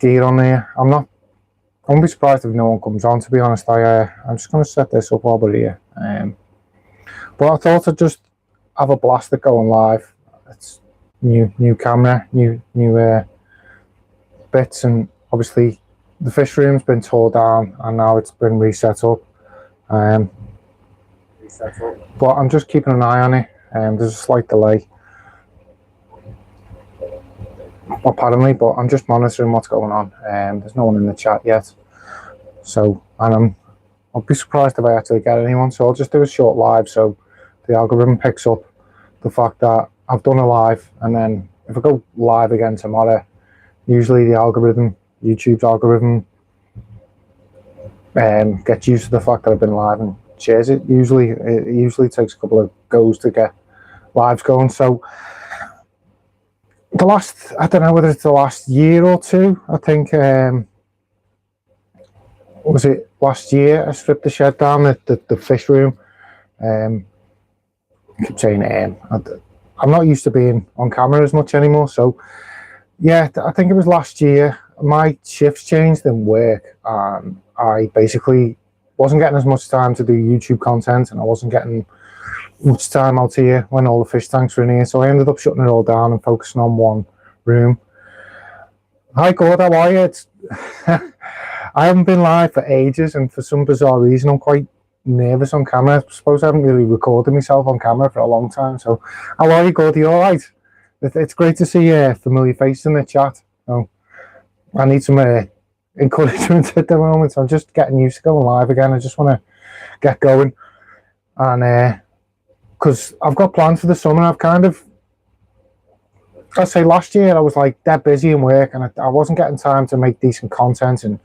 gear on there. I won't be surprised if no one comes on, to be honest. I'm just going to set this up while we're here. But I thought I'd just have a blast at going live. It's new camera, new bits, and obviously the fish room's been tore down and now it's been reset up. But I'm just keeping an eye on it. There's a slight delay, apparently, but I'm just monitoring what's going on. There's no one in the chat yet, so, and I'll be surprised if I actually get anyone, so I'll just do a short live so the algorithm picks up the fact that I've done a live, and then if I go live again tomorrow, usually the algorithm, YouTube's algorithm, gets used to the fact that I've been live and shares it. It usually takes a couple of goes to get lives going. So the last, I don't know whether it's the last year or two, I think, was it last year I stripped the shed down, the fish room. I keep saying I'm not used to being on camera as much anymore, so yeah, I think it was last year. My shifts changed in work, and I basically wasn't getting as much time to do YouTube content, and I wasn't getting much time out here when all the fish tanks were in here, so I ended up shutting it all down and focusing on one room. Hi God, how are you? I haven't been live for ages, and for some bizarre reason I'm quite nervous on camera. I suppose I haven't really recorded myself on camera for a long time. So how are you, God? Are you all right? It's great to see a familiar face in the chat. So I need some encouragement at the moment. So I'm just getting used to going live again. I just want to get going, and because I've got plans for the summer. I'd say last year I was like dead busy in work, and I wasn't getting time to make decent content, and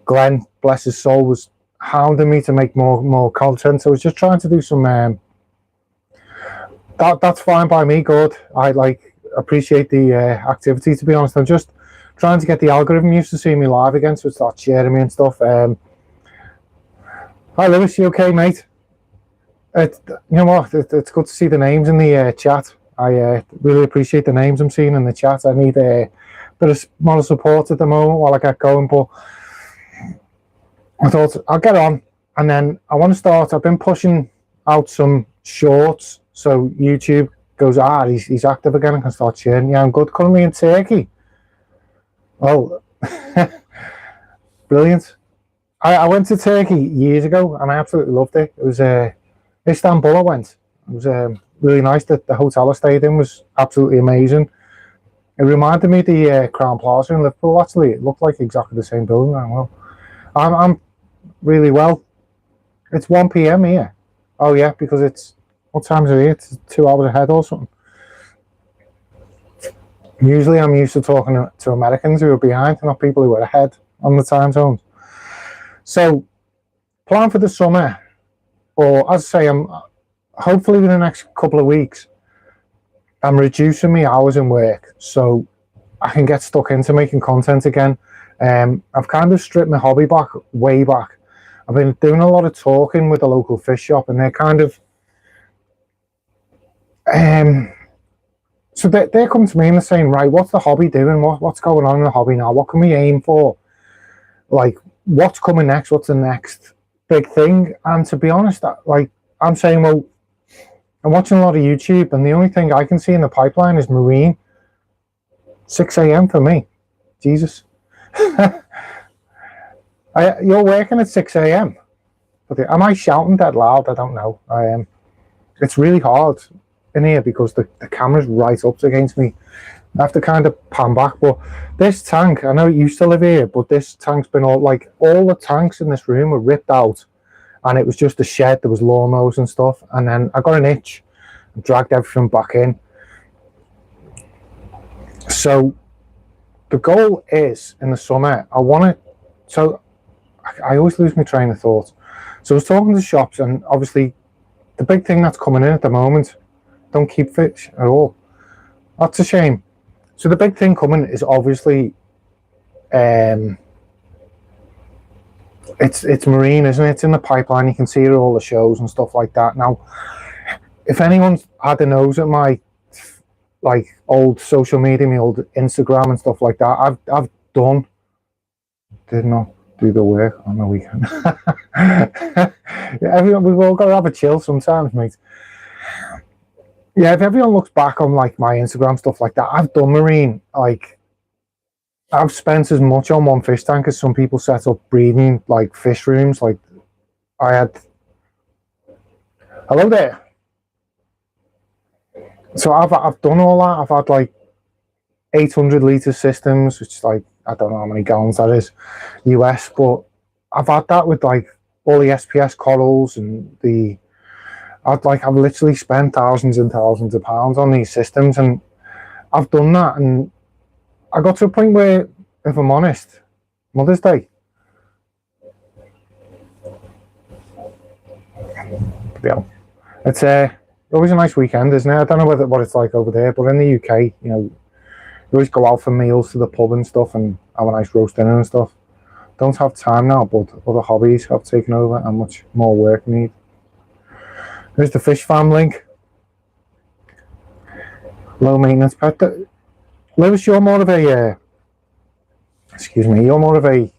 Glenn, bless his soul, was hounding me to make more content. So I was just trying to do some that's fine by me, good. I appreciate the activity, to be honest. I'm just trying to get the algorithm used to seeing me live again, so it starts sharing me and stuff. Hi Lewis, you okay, mate? You know what, it's good to see the names in the chat. I really appreciate the names I'm seeing in the chat. I need a bit of moral support at the moment while I get going, but I thought I'll get on, and then I want to start. I've been pushing out some shorts, so YouTube goes, he's active again and can start sharing. Yeah, I'm good. Currently in Turkey. Oh, brilliant. I went to Turkey years ago and I absolutely loved it. It was Istanbul I went. It was really nice. The hotel I stayed in was absolutely amazing. It reminded me of the Crown Plaza in Liverpool, actually. It looked like exactly the same building. Well, I'm really well. It's 1 PM here. Oh yeah, because it's, what time is it here? It's 2 hours ahead or something. Usually I'm used to talking to Americans who are behind, not people who are ahead on the time zones. So, plan for the summer, or as I say, I'm hopefully within the next couple of weeks, I'm reducing my hours in work so I can get stuck into making content again. I've kind of stripped my hobby back, way back. I've been doing a lot of talking with the local fish shop, and they're kind of so they're coming to me and they're saying, right, what's the hobby doing? What's going on in the hobby now? What can we aim for? Like, what's coming next? What's the next big thing? And to be honest, I'm saying, well, I'm watching a lot of YouTube, and the only thing I can see in the pipeline is marine. 6 AM for me. Jesus. You're working at 6 AM. Am I shouting that loud? I don't know. It's really hard in here because the camera's right up against me. I have to kind of pan back. But this tank, I know it used to live here, but this tank's been all the tanks in this room were ripped out, and it was just a shed. There was lawnmowers and stuff, and then I got an itch and dragged everything back in. So the goal is in the summer, I always lose my train of thought. So I was talking to shops, and obviously the big thing that's coming in at the moment, don't keep fish at all. That's a shame. So the big thing coming is obviously it's marine, isn't it? It's in the pipeline. You can see it at all the shows and stuff like that. Now, if anyone's had a nose at my old social media, my old Instagram and stuff like that, I've done did not do the work on the weekend. Yeah, we've all got to have a chill sometimes, mate. Yeah, if everyone looks back on like my Instagram stuff like that, I've done marine. Like, I've spent as much on one fish tank as some people set up breeding like fish rooms. Like, I had. Hello there. So I've done all that. I've had like 800 litre systems, which is like, I don't know how many gallons that is, US, but I've had that with like all the SPS corals and I've literally spent thousands and thousands of pounds on these systems, and I've done that, and I got to a point where, if I'm honest, Mother's Day. Yeah, it's always a nice weekend, isn't it? I don't know what it's like over there, but in the UK, you know, you always go out for meals to the pub and stuff and have a nice roast dinner and stuff. Don't have time now, but other hobbies have taken over and much more work need. There's the fish farm link. Low maintenance pet. Lewis, you're more of a you're more of a,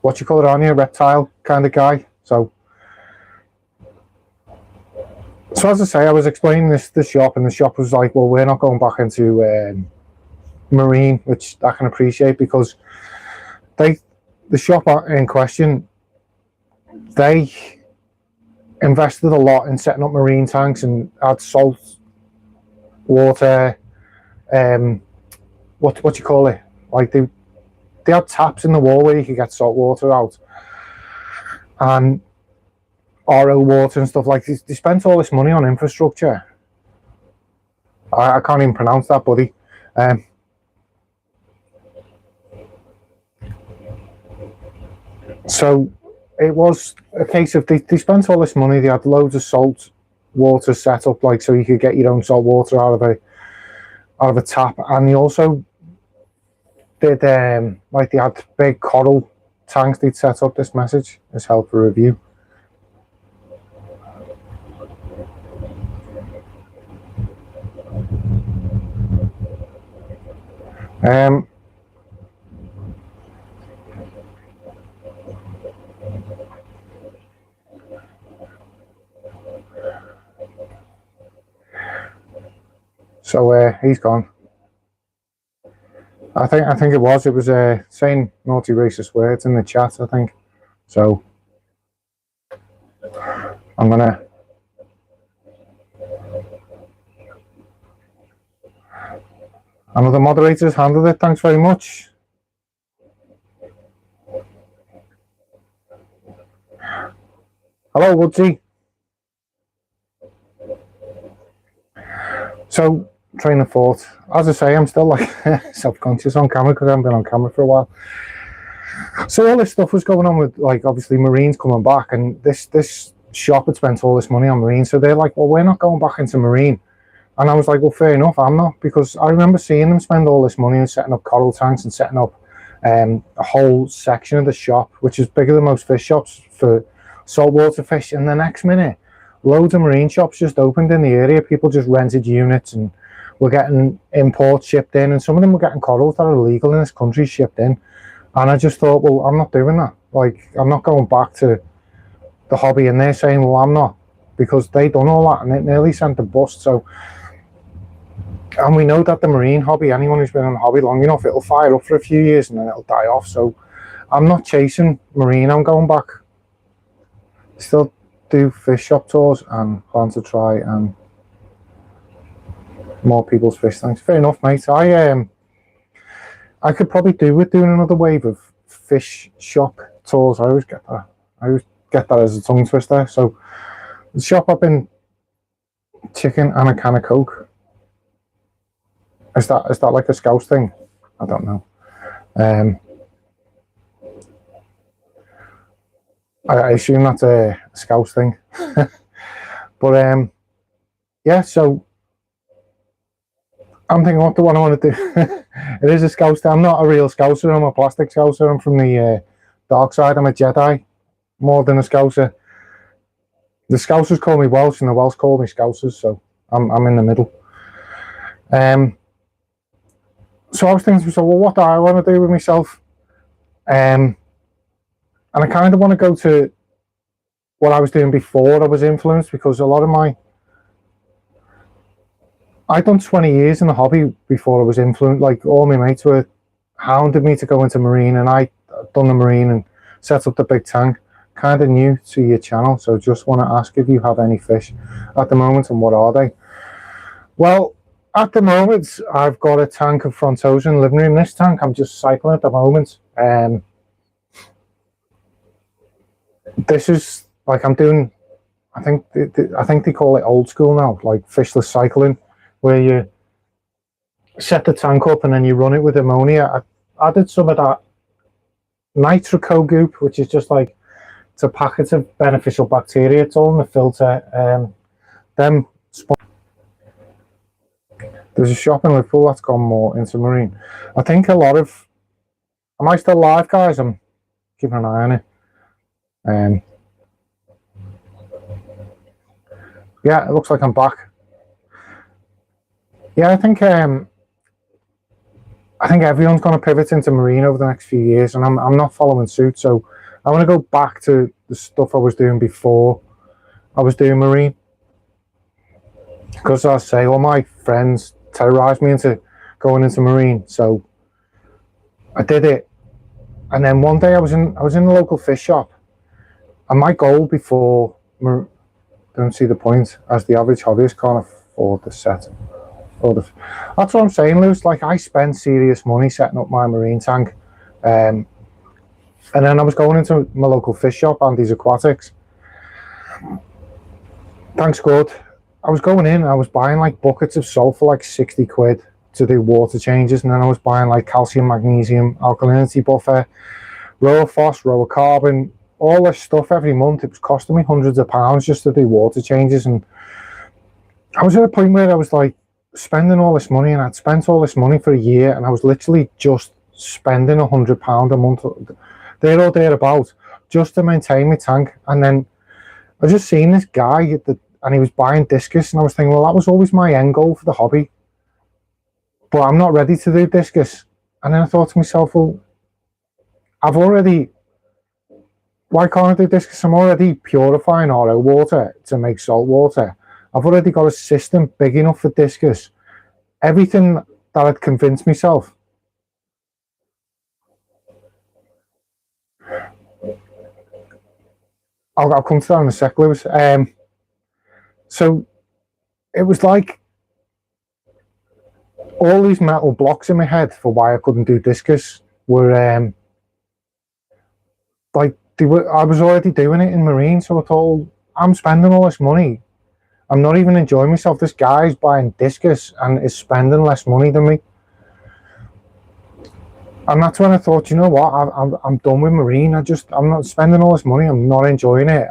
what you call it, aren't you, a reptile kind of guy. So as I say, I was explaining the shop, and the shop was like, well, we're not going back into marine, which I can appreciate, because the shop in question, they invested a lot in setting up marine tanks and had salt water, what you call it, like they had taps in the wall where you could get salt water out, and RO water and stuff. Like, they spent all this money on infrastructure. I can't even pronounce that, buddy. So it was a case of they spent all this money. They had loads of salt water set up, like, so you could get your own salt water out of a tap, and they also did like, they had big coral tanks they'd set up. This message is held for review. So he's gone. I think it was saying naughty racist words in the chat, I think. So I'm gonna another moderator's handled it. Thanks very much. Hello, Woodsy. So, train of thought. As I say, I'm still like self-conscious on camera because I haven't been on camera for a while. So all this stuff was going on with, like, obviously marines coming back, and this shop had spent all this money on marine. So they're like, well, we're not going back into marine. And I was like, well, fair enough, I'm not, because I remember seeing them spend all this money on setting up coral tanks and setting up a whole section of the shop, which is bigger than most fish shops, for saltwater fish. And the next minute, loads of marine shops just opened in the area. People just rented units and were getting imports shipped in, and some of them were getting corals that are illegal in this country shipped in. And I just thought, well, I'm not doing that. Like, I'm not going back to the hobby, and they're saying, well, I'm not, because they done all that and it nearly sent a bust. So, and we know that the marine hobby, anyone who's been in the hobby long enough, it'll fire up for a few years and then it'll die off. So I'm not chasing marine, I'm going back. Still do fish shop tours and plan to try and more people's fish tanks. Fair enough, mate. I could probably do with doing another wave of fish shop tours. I always get that as a tongue twister. So the shop I've been chicken and a can of Coke. Is that like a Scouse thing? I don't know. I assume that's a Scouse thing. But yeah, so I'm thinking, what do I want to do? It is a Scouse thing. I'm not a real Scouser, I'm a plastic Scouser. I'm from the dark side. I'm a Jedi more than a Scouser. The Scousers call me Welsh and the Welsh call me Scousers, so I'm in the middle. So I was thinking to myself, well, what do I want to do with myself? And I kind of want to go to what I was doing before I was influenced, because a lot of I'd done 20 years in the hobby before I was influenced. Like, all my mates were hounded me to go into marine, and I done the marine and set up the big tank. Kind of new to your channel, so just want to ask if you have any fish at the moment, and what are they? Well, at the moment, I've got a tank of front ocean living room. This tank I'm just cycling at the moment. This is like, I'm doing, I think they call it old school now, like fishless cycling, where you set the tank up and then you run it with ammonia. I did some of that nitrico goop, which is just like, it's a packet of beneficial bacteria. It's all in the filter. There's a shop in Liverpool that's gone more into marine. I think a lot of, am I still live, guys? I'm keeping an eye on it. Yeah, it looks like I'm back. Yeah, I think everyone's going to pivot into marine over the next few years, and I'm not following suit. So I want to go back to the stuff I was doing before I was doing marine, because I say all my friends terrorized me into going into marine. So I did it, and then one day I was in the local fish shop, and my goal before, don't see the point, as the average hobbyist can't afford the set. That's what I'm saying, Lewis. Like, I spent serious money setting up my marine tank, and then I was going into my local fish shop, Andy's Aquatics. Thanks God. I was going in, I was buying like buckets of salt for like 60 quid to do water changes, and then I was buying like calcium, magnesium, alkalinity buffer, rowaphos, rowocarbon, all this stuff every month. It was costing me hundreds of pounds just to do water changes, and I was at a point where I was like spending all this money, and I'd spent all this money for a year, and I was literally just spending £100 a month, there or thereabouts, just to maintain my tank. And then I just seen this guy and he was buying discus, and I was thinking, well, that was always my end goal for the hobby, but I'm not ready to do discus. And then I thought to myself, well, why can't I do discus? I'm already purifying RO water to make salt water. I've already got a system big enough for discus. Everything that I'd convinced myself. I'll come to that in a sec, Lewis. So it was like all these metal blocks in my head for why I couldn't do discus were like, I was already doing it in marine. So I thought, I'm spending all this money, I'm not even enjoying myself. This guy's buying discus and is spending less money than me. And that's when I thought, you know what, I'm done with marine. I'm not spending all this money, I'm not enjoying it.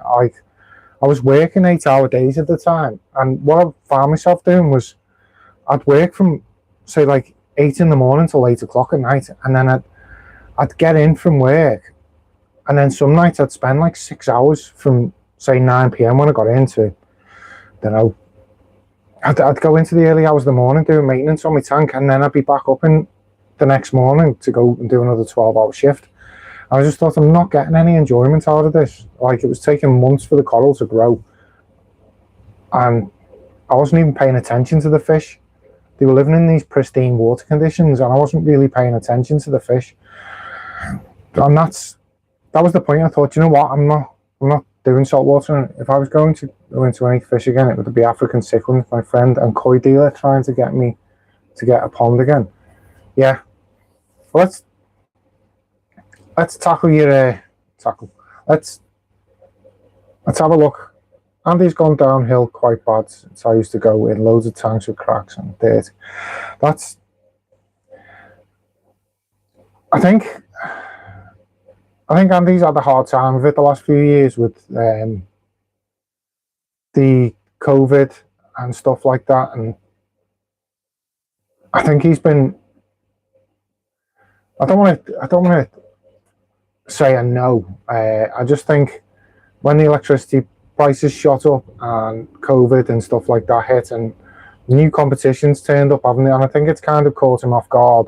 I was working 8-hour days at the time, and what I found myself doing was, I'd work from, say, like 8 in the morning till 8 o'clock at night, and then I'd get in from work, and then some nights I'd spend like 6 hours from, say, 9 p.m. when I got into, I'd go into the early hours of the morning doing maintenance on my tank, and then I'd be back up in the next morning to go and do another 12-hour shift. I just thought, I'm not getting any enjoyment out of this. Like, it was taking months for the coral to grow, and I wasn't even paying attention to the fish. They were living in these pristine water conditions, and I wasn't really paying attention to the fish. And that was the point. I thought, you know what, I'm not doing saltwater. And if I was going to go into any fish again, it would be African cichlid, my friend and koi dealer, trying to get me to get a pond again. Yeah, well, let's tackle your let's have a look. Andy's gone downhill quite bad since I used to go in loads of tanks with cracks and dirt. I think Andy's had a hard time of it the last few years with the COVID and stuff like that, and I think he's been, I don't want to say a no. I just think when the electricity prices shot up and COVID and stuff like that hit, and new competitions turned up, haven't they? And I think it's kind of caught him off guard.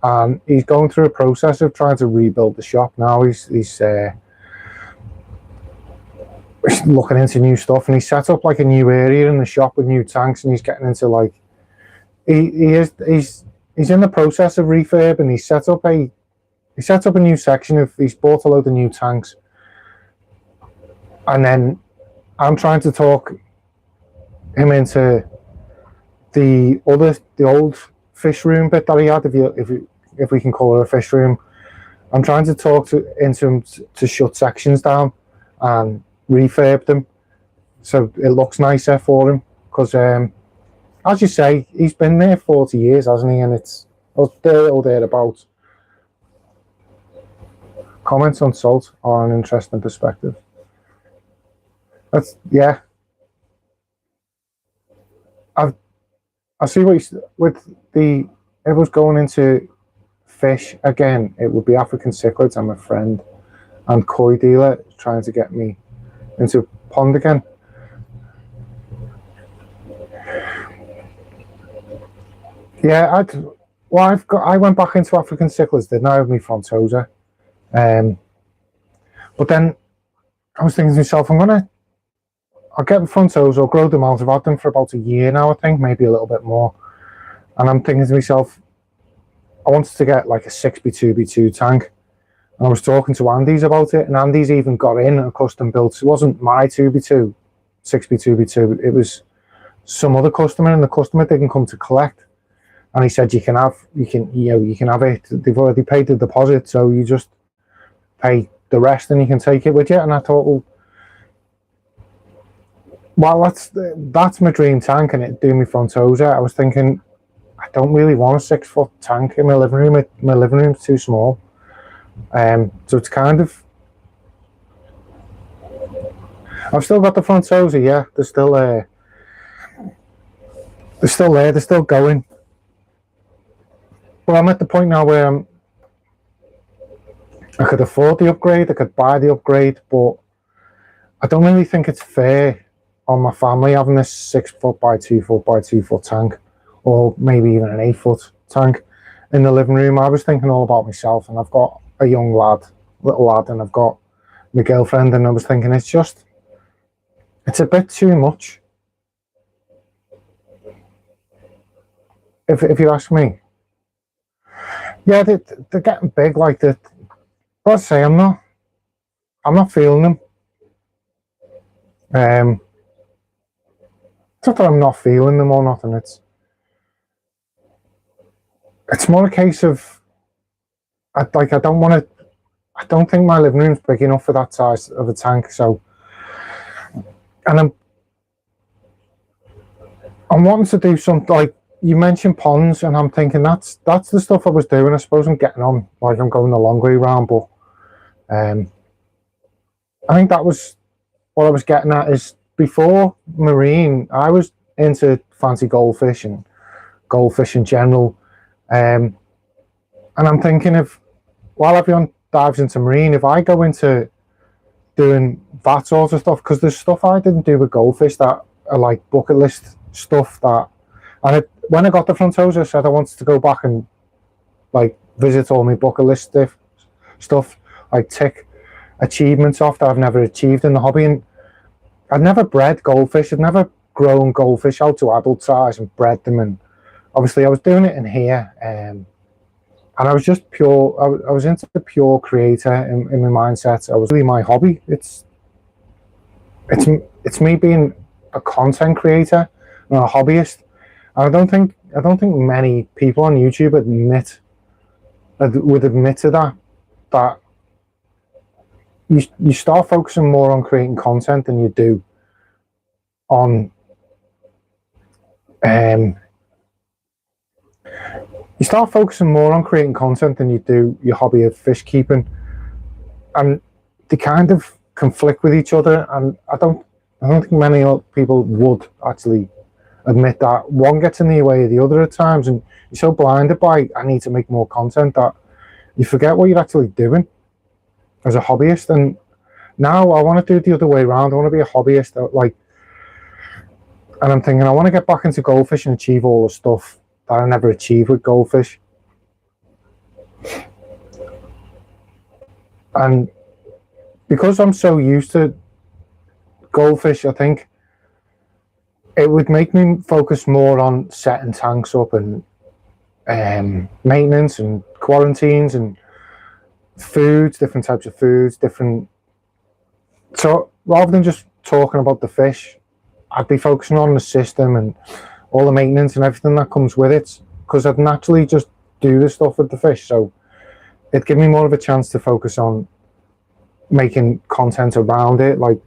and he's going through a process of trying to rebuild the shop now. He's looking into new stuff, and he's set up like a new area in the shop with new tanks, and he's getting into like he's in the process of refurb, and he set up a new section of, he's bought a load of new tanks, and then I'm trying to talk him into the old fish room bit that he had, if we can call it a fish room. I'm trying to talk into him to shut sections down and refurb them so it looks nicer for him, because as you say, he's been there 40 years, hasn't he? And it's there or thereabouts. Comments on salt are an interesting perspective. That's, yeah. I see what you, with the, it was going into fish again, it would be African cichlids. I'm a friend and koi dealer trying to get me into pond again. Yeah, I went back into African cichlids, didn't I, with my frontosa. But then I was thinking to myself, I'll get the frontosa, I'll grow them out. I've had them for about a year now, I think, maybe a little bit more. And I'm thinking to myself, I wanted to get like a 6x2x2 tank. And I was talking to Andy's about it, and Andy's even got in a custom built. It wasn't my 2x2, 6x2x2. It was some other customer, and the customer didn't come to collect. And he said, you can have it. They've already paid the deposit, so you just pay the rest and you can take it with you. And I thought, well, that's my dream tank, and it do me frontosa. I was thinking, I don't really want a 6-foot tank in my living room. My living room's too small. So it's kind of, I've still got the frontosa, yeah. They're still there. They're still going. But I'm at the point now where I could afford the upgrade, I could buy the upgrade, but I don't really think it's fair on my family having this 6-foot by 2-foot by 2-foot tank, or maybe even an 8-foot tank in the living room. I was thinking all about myself, and I've got a young little lad, and I've got my girlfriend, and I was thinking it's a bit too much. If you ask me. Yeah, they're getting big like that. But I say I'm not feeling them. It's not that I'm not feeling them or nothing. It's more a case of I don't think my living room's big enough for that size of a tank. So, and I'm wanting to do something like, you mentioned ponds, and I'm thinking that's the stuff I was doing. I suppose I'm getting on, like I'm going the long way round, but I think that was what I was getting at. Is before marine, I was into fancy goldfish and goldfish in general, and I'm thinking of, while everyone dives into marine, if I go into doing that sort of stuff, because there's stuff I didn't do with goldfish that are like bucket list stuff that, and when I got the frontosa, I said I wanted to go back and like visit all my bucket list stuff, like tick achievements off that I've never achieved in the hobby. And I'd never bred goldfish, I'd never grown goldfish out to adult size and bred them, and obviously I was doing it in here, and I was just pure, I was into the pure creator in my mindset. I was really my hobby. It's me being a content creator and a hobbyist. And I don't think many people on YouTube would admit to that you start focusing more on creating content than you do on you start focusing more on creating content than you do your hobby of fish keeping, and they kind of conflict with each other. And I don't think many people would actually admit that one gets in the way of the other at times, and you're so blinded by I need to make more content that you forget what you're actually doing as a hobbyist. And now I want to do it the other way around. I want to be a hobbyist, and I'm thinking I want to get back into goldfish and achieve all the stuff that I never achieved with goldfish. And because I'm so used to goldfish, I think it would make me focus more on setting tanks up and maintenance and quarantines and foods, different types of foods, different. So rather than just talking about the fish, I'd be focusing on the system and all the maintenance and everything that comes with it, because I'd naturally just do the stuff with the fish. So it'd give me more of a chance to focus on making content around it, like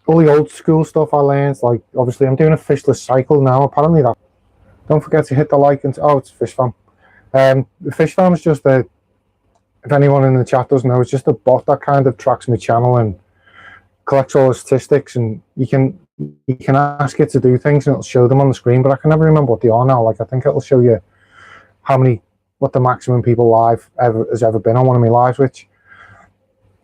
all the old school stuff I learned. Like obviously I'm doing a fishless cycle now. Apparently that. Don't forget to hit the like and it's Fish Farm. The Fish Farm is just a. If anyone in the chat doesn't know, it's just a bot that kind of tracks my channel and collects all the statistics, and you can ask it to do things and it'll show them on the screen, but I can never remember what they are now. Like I think it'll show you what the maximum people live has ever been on one of my lives, which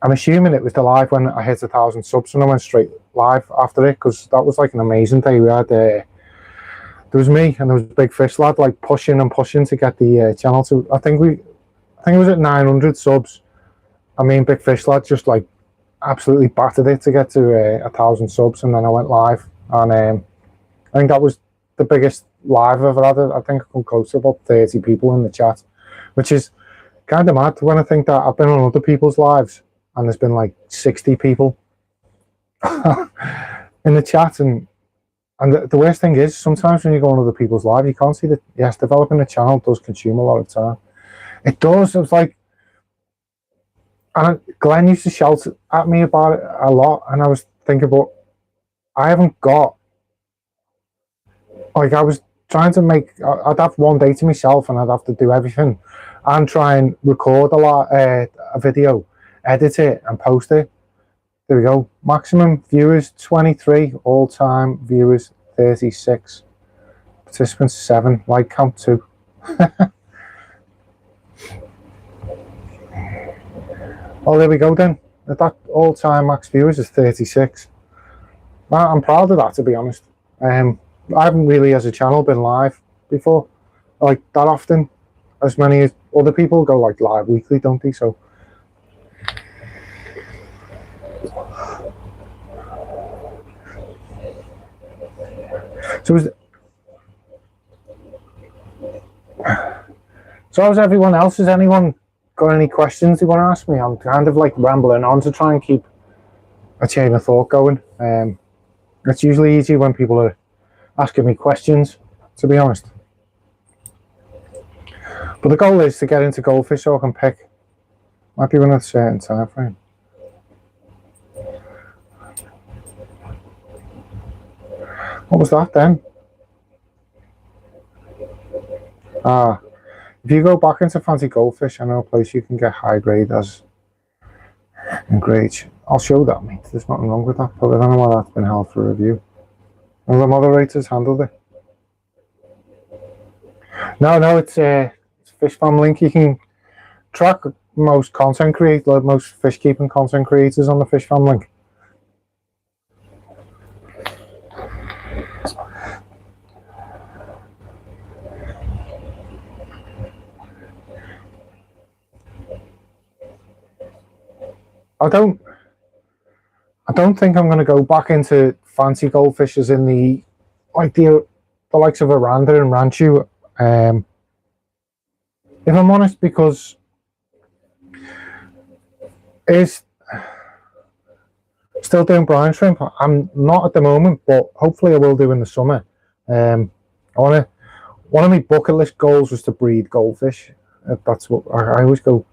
I'm assuming it was the live when I hit 1,000 subs and I went straight live after it, because that was like an amazing day. We had there was me and there was Big Fish Lad like pushing to get the channel to. I think it was at 900 subs. I mean, Big Fish Lad just like absolutely battered it to get to 1,000 subs, and then I went live, and I think that was the biggest live I've ever had. I think I come close to about 30 people in the chat, which is kind of mad when I think that I've been on other people's lives and there's been like 60 people in the chat, and the worst thing is sometimes when you go on other people's live, you can't see that. Yes, developing a channel does consume a lot of time. It does. It was like, and Glenn used to shout at me about it a lot, and I was thinking, but I haven't got, like I was trying to I'd have one day to myself and I'd have to do everything and try and record a video, edit it and post it. There we go. Maximum viewers 23, all-time viewers 36, participants 7, like count 2. Oh, there we go then. That all-time max viewers is 36. Well, I'm proud of that, to be honest. I haven't really, as a channel, been live before, like that often. As many as other people go like live weekly, don't they? So how's everyone else? Has anyone got any questions they want to ask me? I'm kind of like rambling on to try and keep a chain of thought going. It's usually easy when people are asking me questions, to be honest. But the goal is to get into goldfish so I can pick. Might be within a certain time frame. What was that then? If you go back into Fancy Goldfish, I know a place you can get high grade as in grades. I'll show that, mate. There's nothing wrong with that, but I don't know why that's been held for review. And the moderators handled it. No, it's Fish Farm link. You can track most fish keeping content creators on the Fish Farm link. I don't think I'm going to go back into fancy goldfish as in the likes of Aranda and Ranchu. If I'm honest, because it's still doing brine shrimp. I'm not at the moment, but hopefully I will do in the summer. One of my bucket list goals was to breed goldfish. That's what I always go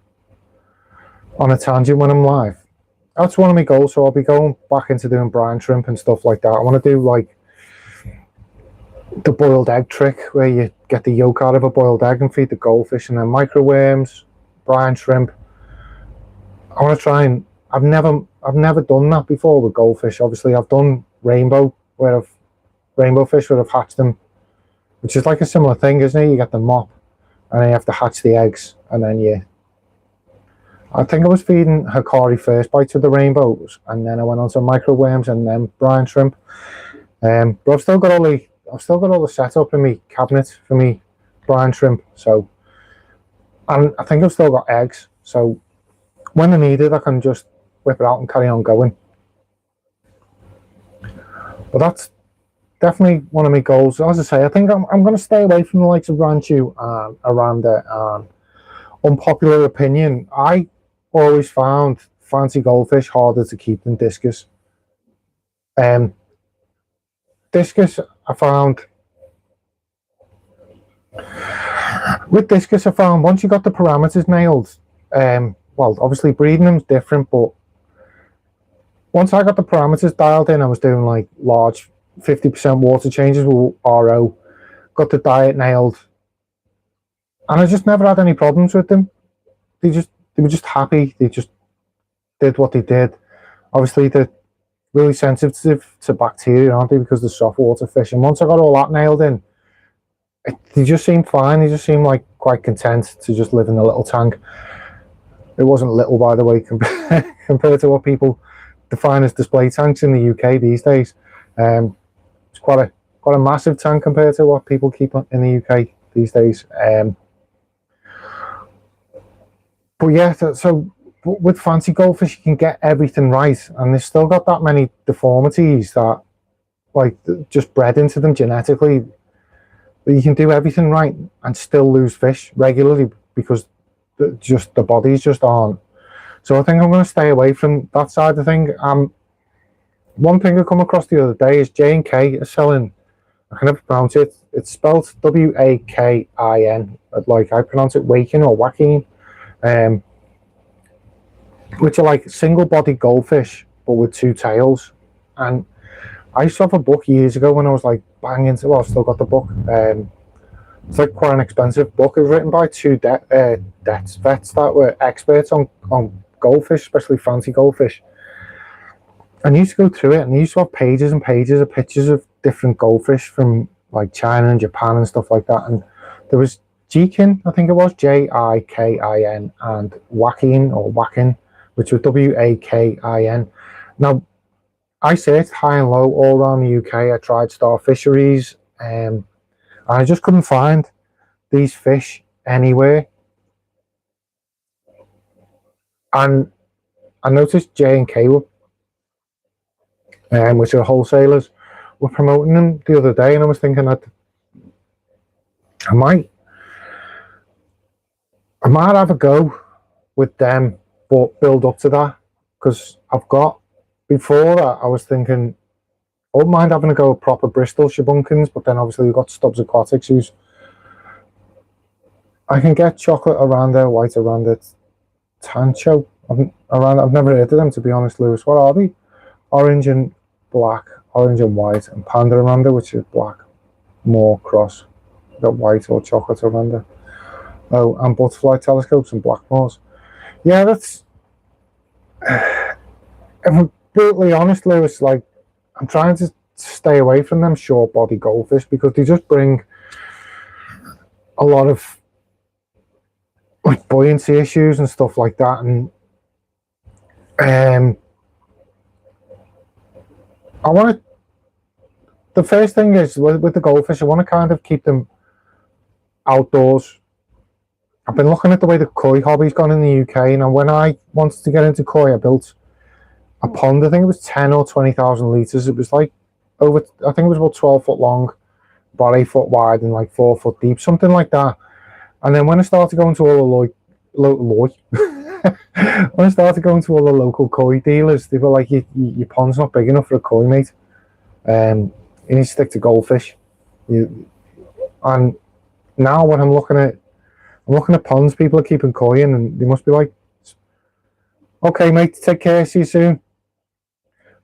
on a tangent when I'm live. That's one of my goals, so I'll be going back into doing brine shrimp and stuff like that. I want to do like the boiled egg trick, where you get the yolk out of a boiled egg and feed the goldfish, and then microworms, brine shrimp. I want to try and I've never done that before with goldfish. Obviously, I've done rainbow fish where I've hatched them, which is like a similar thing, isn't it? You get the mop, and then you have to hatch the eggs, and then I think I was feeding Hikari first bite to the rainbows, and then I went on to microworms and then brine shrimp. But I've still got all the setup in my cabinet for me brine shrimp. So And I think I've still got eggs, so when I need it, I can just whip it out and carry on going. But that's definitely one of my goals. As I say, I think I'm going to stay away from the likes of Ranchu and Aranda. And unpopular opinion, I always found fancy goldfish harder to keep than discus. Discus, I found with discus, I found once you got the parameters nailed, well, obviously breeding them's different, but once I got the parameters dialed in, I was doing like large 50% water changes with RO, got the diet nailed, and I just never had any problems with them. They were just happy. They just did what they did. Obviously, they're really sensitive to bacteria, aren't they? Because they're soft water fish. And once I got all that nailed in, they just seemed fine. They just seemed like quite content to just live in a little tank. It wasn't little, by the way, compared to what people define as display tanks in the UK these days. It's quite a massive tank compared to what people keep in the UK these days. But yeah, so with fancy goldfish, you can get everything right, and they've still got that many deformities that, like, just bred into them genetically. But you can do everything right and still lose fish regularly because the bodies just aren't. So I think I'm going to stay away from that side of thing. One thing I come across the other day is J&K are selling. I can never pronounce it. It's spelled Wakin. Like I pronounce it Wakin or Wakin. Which are like single-bodied goldfish, but with two tails. And I used to have a book years ago when I was like banging. Well, I've still got the book. It's like quite an expensive book. It was written by two vets that were experts on goldfish, especially fancy goldfish. And I used to go through it, and I used to have pages and pages of pictures of different goldfish from like China and Japan and stuff like that. And there was Jikin, I think it was Jikin, and Wakin, which was Wakin. Now, I searched high and low all around the UK. I tried star fisheries, and I just couldn't find these fish anywhere. And I noticed J&K were, which are wholesalers, were promoting them the other day, and I was thinking that I might have a go with them, but build up to that, because I've got, before that I was thinking I wouldn't mind having a go with proper Bristol shabunkins, but then obviously you've got Stubbs Aquatics, who's, I can get chocolate around there, white around it, Tancho around. I've never heard of them, to be honest, Lewis. What are they? Orange and black, orange and white, and Panda Aranda, which is black, more cross. Got white or chocolate Aranda. Oh, and butterfly telescopes and Blackmores. Yeah, that's. If I'm brutally honest, Lewis, like, I'm trying to stay away from them short body goldfish because they just bring a lot of like buoyancy issues and stuff like that. And I want to. The first thing is with the goldfish, I want to kind of keep them outdoors. I've been looking at the way the koi hobby's gone in the UK, and when I wanted to get into koi, I built a pond. I think it was 10 or 20,000 litres. It was like over, I think it was about 12 foot long, about 8 foot wide, and like 4 foot deep, something like that. And then when I started going to all the when I started going to all the local koi dealers, they were like, your pond's not big enough for a koi, mate. You need to stick to goldfish. And now when I'm looking at ponds people are keeping koi in, and they must be like, okay, mate, take care, see you soon.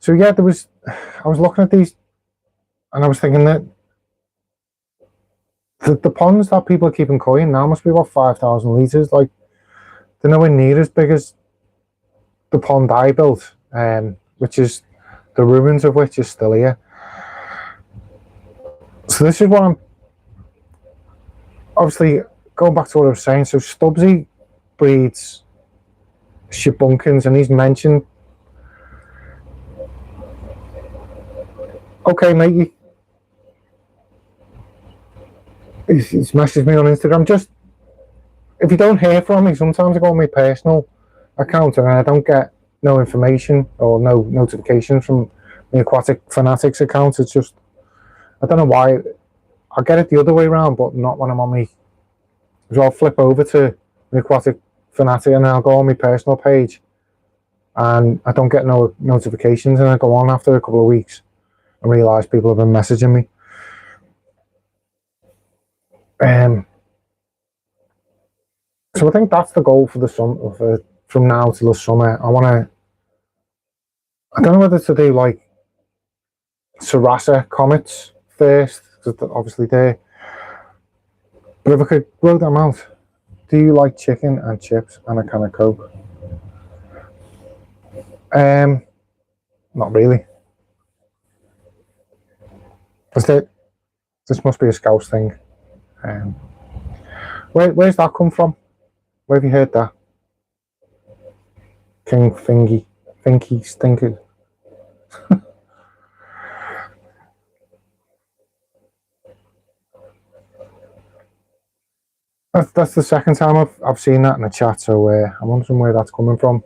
So yeah, I was looking at these, and I was thinking that the ponds that people are keeping koi in now must be about 5,000 litres. Like, they're nowhere near as big as the pond I built, which is the ruins of which is still here. So this is what I'm obviously going back to what I was saying. So Stubbsy breeds shabunkins, and he's mentioned, okay, mate, he's messaged me on Instagram. Just if you don't hear from me, sometimes I go on my personal account and I don't get no information or no notifications from the Aquatic Fanatics account. It's just, I don't know why. I get it the other way around, but not when I'm on me. So I'll flip over to the Aquatic Fanatic and I'll go on my personal page and I don't get no notifications, and I go on after a couple of weeks and realise people have been messaging me. So I think that's the goal for the summer, from now to the summer. I don't know whether to do like Sarasa comets first, because obviously they're, but if I could grow them out. Do you like chicken and chips and a can of Coke? Not really. This must be a Scouse thing. Where's that come from? Where have you heard that? King Finky Stinker. That's the second time I've seen that in the chat, so I'm wondering where that's coming from.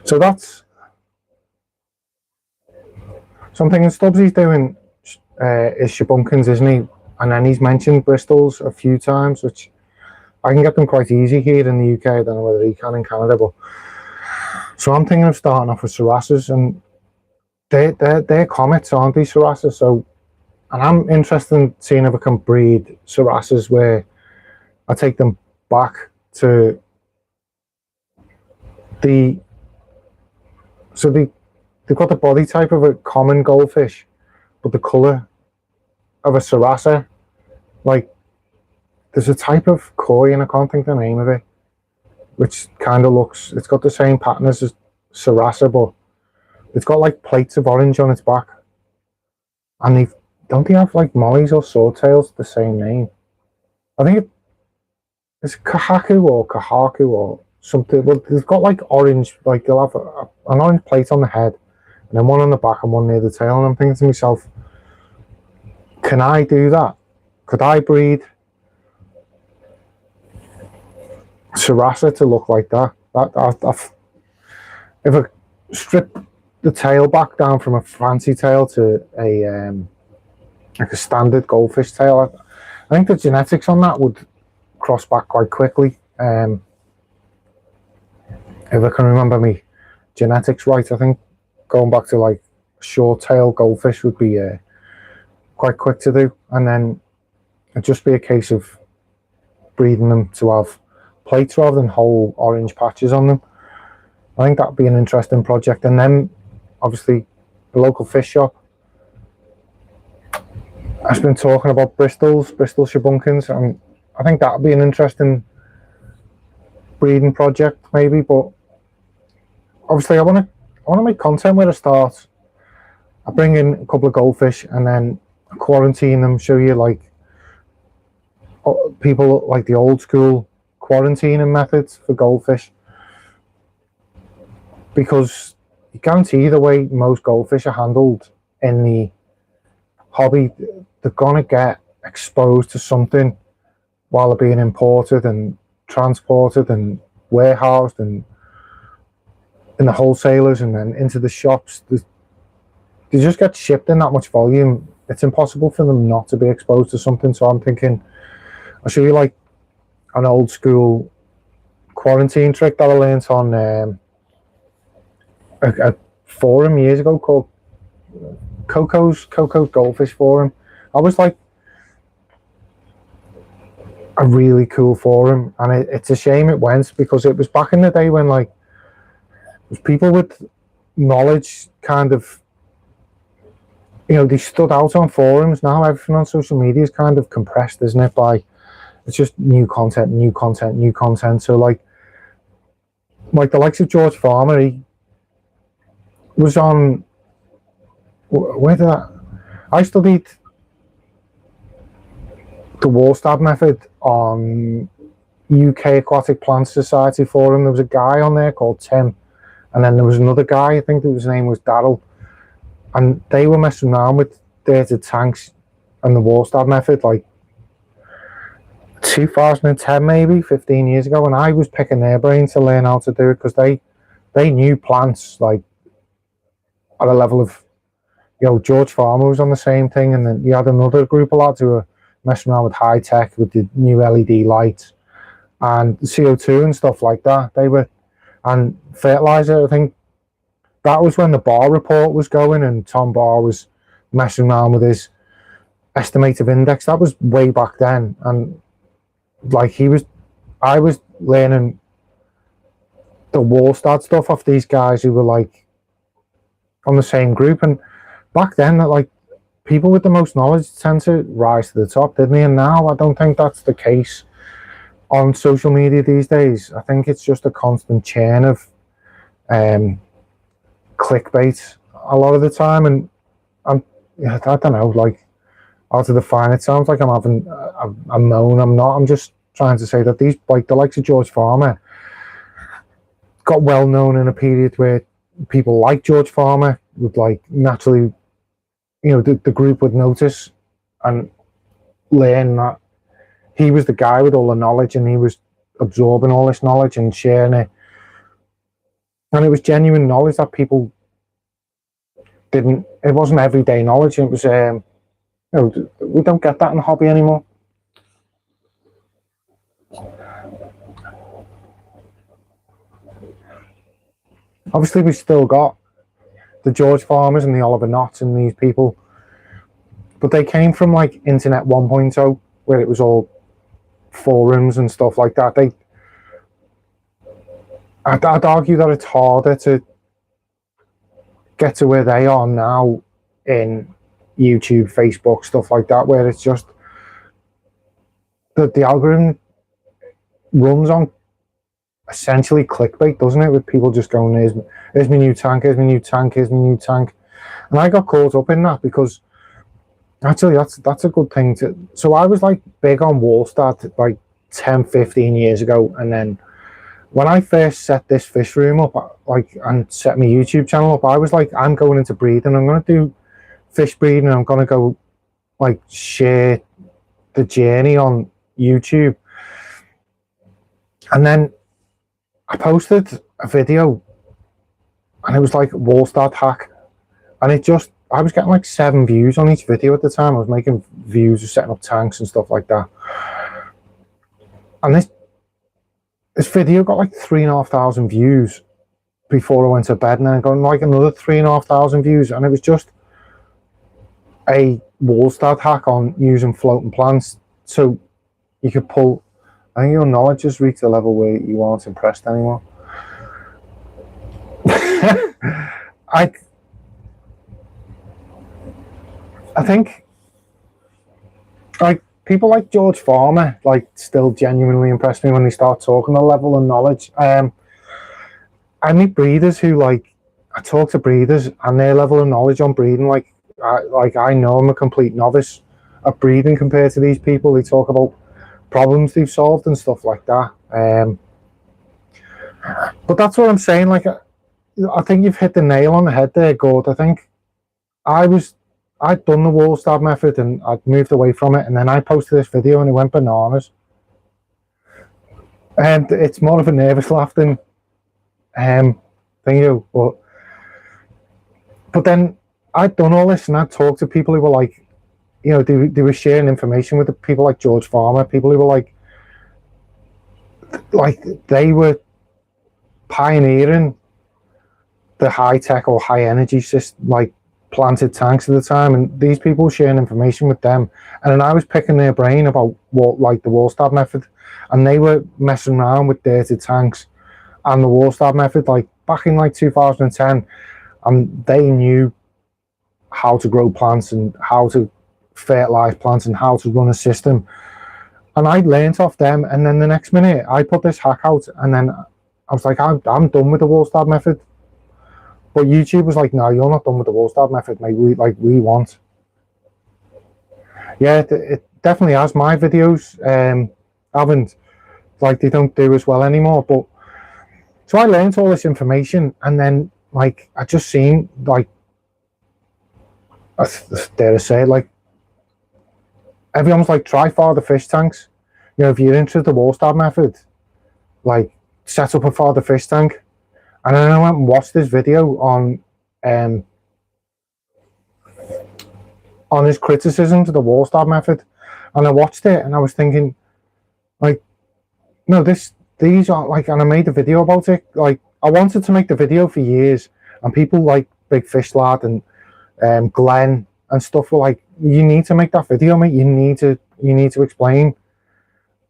So that's something Stubbsy's doing, is Shabunkins, isn't he? And then he's mentioned Bristols a few times, which I can get them quite easy here in the UK. I don't know whether he can in Canada, but so I'm thinking of starting off with Sarasas, and they're comets, aren't they, Sarasas? So, and I'm interested in seeing if I can breed Sarasas where I take them back to they've got the body type of a common goldfish, but the colour of a Sarasa. Like, there's a type of koi, and I can't think the name of it, which kind of looks, it's got the same pattern as Sarasa, but it's got like plates of orange on its back. And don't they have like mollies or swordtails the same name? I think it's Kahaku or Kahaku or something. Well, they've got like orange, like they'll have an orange plate on the head and then one on the back and one near the tail. And I'm thinking to myself, can I do that? Could I breed Sarasa to look like that? If I strip the tail back down from a fancy tail to a like a standard goldfish tail, I think the genetics on that would cross back quite quickly. If I can remember me genetics right, I think going back to like short tail goldfish would be quite quick to do, and then it'd just be a case of breeding them to have plates rather than whole orange patches on them. I think that'd be an interesting project. And then obviously the local fish shop has been talking about Bristol Shabunkins, and I think that'd be an interesting breeding project maybe. But obviously I want to make content where I start. I bring in a couple of goldfish and then quarantine them, show you like people like the old school quarantining methods for goldfish, because you guarantee the way most goldfish are handled in the hobby, they're gonna get exposed to something while they're being imported and transported and warehoused and in the wholesalers and then into the shops. They just get shipped in that much volume. It's impossible for them not to be exposed to something. So I'm thinking I'll show you like an old school quarantine trick that I learned on a forum years ago called Coco's Goldfish Forum. I was like a really cool forum, and it's a shame it went, because it was back in the day when like people with knowledge kind of, you know, they stood out on forums. Now everything on social media is kind of compressed, isn't it? By it's just new content. So like the likes of George Farmer, he was on, where did I studied the Walstad method on UK Aquatic Plant Society forum. There was a guy on there called Tim, and then there was another guy, I think his name was Daryl, and they were messing around with dirty tanks and the Walstad method like 2010, maybe 15 years ago, and I was picking their brain to learn how to do it because they knew plants like at a level of, George Farmer was on the same thing, and then you had another group of lads who were messing around with high tech with the new LED lights and CO2 and stuff like that. They were, and fertilizer, I think that was when the Barr report was going, and Tom Barr was messing around with his estimative index. That was way back then, and like I was learning the Walstad stuff off these guys who were like on the same group. And back then, that like people with the most knowledge tend to rise to the top, didn't they? And now I don't think that's the case on social media these days. I think it's just a constant chain of clickbait a lot of the time, and I don't know, like, how to define it. Sounds like I'm having a moan. I'm not. I'm just trying to say that these, like the likes of George Farmer, got well known in a period where people like George Farmer would like naturally, the group would notice and learn that he was the guy with all the knowledge, and he was absorbing all this knowledge and sharing it. And it was genuine knowledge that people didn't. It wasn't everyday knowledge. It was, we don't get that in the hobby anymore. Obviously, we still got the George Farmers and the Oliver Knotts and these people, but they came from like Internet 1.0, where it was all forums and stuff like that. I'd argue that it's harder to get to where they are now in YouTube, Facebook, stuff like that, where it's just the algorithm runs on essentially clickbait, doesn't it? With people just going, here's my new tank, here's my new tank, here's my new tank. And I got caught up in that because actually that's a good thing to. So I was like big on Walstad like 10, 15 years ago, and then when I first set this fish room up, like, and set my YouTube channel up, I was like, I'm going into breeding. I'm going to do fish breeding. I'm going to go like share the journey on YouTube. And then I posted a video, and it was like Walstad hack, and I was getting like 7 views on each video at the time. I was making views of setting up tanks and stuff like that. And this video got like 3,500 views before I went to bed, and then I got like another 3,500 views, and it was just a Walstad hack on using floating plants so you could pull. I think your knowledge has reached a level where you aren't impressed anymore. I think like people like George Farmer like still genuinely impress me when they start talking a level of knowledge. I meet breeders who I talk to breeders and their level of knowledge on breeding, I know I'm a complete novice at breeding compared to these people. They talk about problems they've solved and stuff like that. But that's what I'm saying. Like, I think you've hit the nail on the head there, Gord. I think I'd done the Walstad method and I'd moved away from it, and then I posted this video and it went bananas. And it's more of a nervous laugh than thing, but then I'd done all this and I'd talked to people who were like, they were sharing information with the people like George Farmer, people who were like they were pioneering the high tech or high energy system, like planted tanks at the time, and these people were sharing information with them, and then I was picking their brain about what, like, the Walstad method, and they were messing around with dirty tanks and the Walstad method like back in like 2010, and they knew how to grow plants and how to fertilize plants and how to run a system, and I learned off them. And then the next minute I put this hack out, and then I was like, I'm done with the Walstad method. But YouTube was like, no, you're not done with the Walstad method, mate. We want. Yeah, it definitely has. My videos haven't, like, they don't do as well anymore. But so I learned all this information, and then like I just seen, like, I dare I say, like, everyone's like, try farther fish tanks. You know, if you're into the Walstad method, like, set up a farther fish tank. And then I went and watched this video um on his criticism to the Walstad method, and I watched it and I was thinking, like, no, these aren't like, and I made a video about it. Like, I wanted to make the video for years, and people like Big Fish Lad and Glenn and stuff were like, you need to make that video, mate. You need to explain.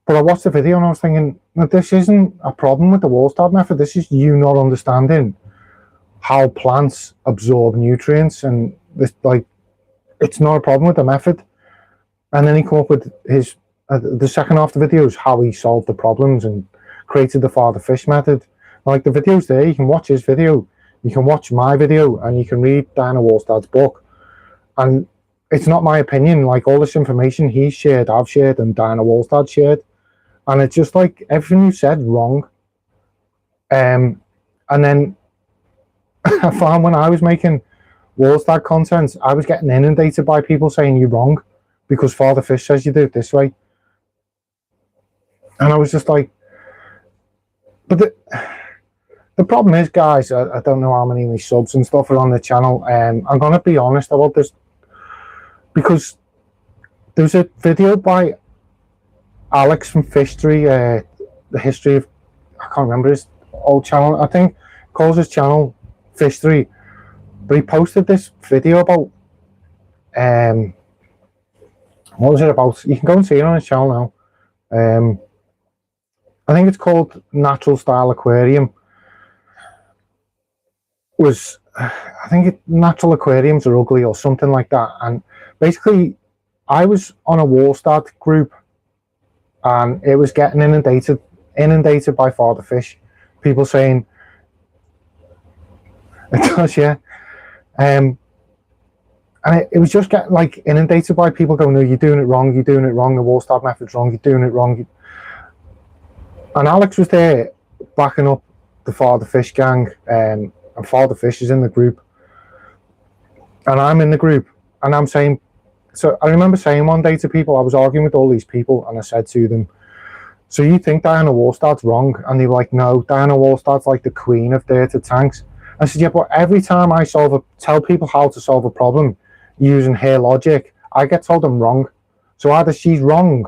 But I watched the video and I was thinking, no, this isn't a problem with the Walstad method. This is you not understanding how plants absorb nutrients, and this, like, it's not a problem with the method. And then he come up with his the second half of the videos, how he solved the problems and created the farther fish method. Like, the videos there, you can watch his video, you can watch my video, and you can read Diana Walstad's book. And it's not my opinion. Like, all this information he's shared, I've shared, and Diana Walstad shared. And it's just like, everything you said wrong. And then I found when I was making Walstad content, I was getting inundated by people saying you're wrong because Father Fish says you do it this way. And I was just like, but the problem is, guys, I don't know how many subs and stuff are on the channel. I'm going to be honest about this, because there's a video by Alex from Fishery, the history of, I can't remember his old channel, I think calls his channel Fishery, but he posted this video about, what was it about? You can go and see it on his channel now. I think it's called Natural Style Aquarium. I think natural aquariums are ugly or something like that. And basically, I was on a Walstad group, and it was getting inundated by farther fish. People saying, it does, yeah. And it was just getting, like, inundated by people going, no, you're doing it wrong, the Walstad method's wrong, you're doing it wrong. And Alex was there backing up the Father Fish gang, and Father Fish is in the group, and I'm in the group, and I'm saying, so I remember saying one day to people, I was arguing with all these people, and I said to them, so you think Diana Walstad's wrong? And they were like, no, Diana Walstad's like the queen of dirted tanks. I said, yeah, but every time I tell people how to solve a problem using her logic, I get told I'm wrong. So either she's wrong,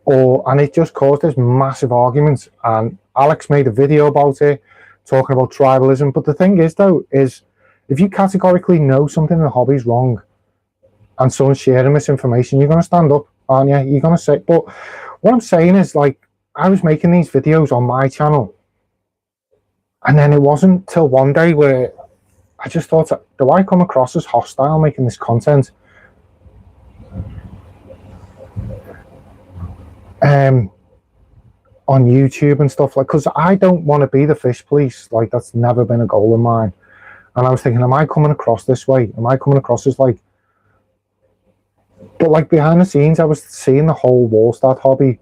and it just caused this massive argument. And Alex made a video about it, talking about tribalism. But the thing is, though, is if you categorically know something in the hobby's wrong, and someone's sharing misinformation, you're going to stand up, aren't you? You're going to say, but what I'm saying is, like, I was making these videos on my channel, and then it wasn't till one day where I just thought, do I come across as hostile making this content? On YouTube and stuff, like, because I don't want to be the fish police. Like, that's never been a goal of mine. And I was thinking, am I coming across this way? Am I coming across as like, but like, behind the scenes, I was seeing the whole Walstad hobby,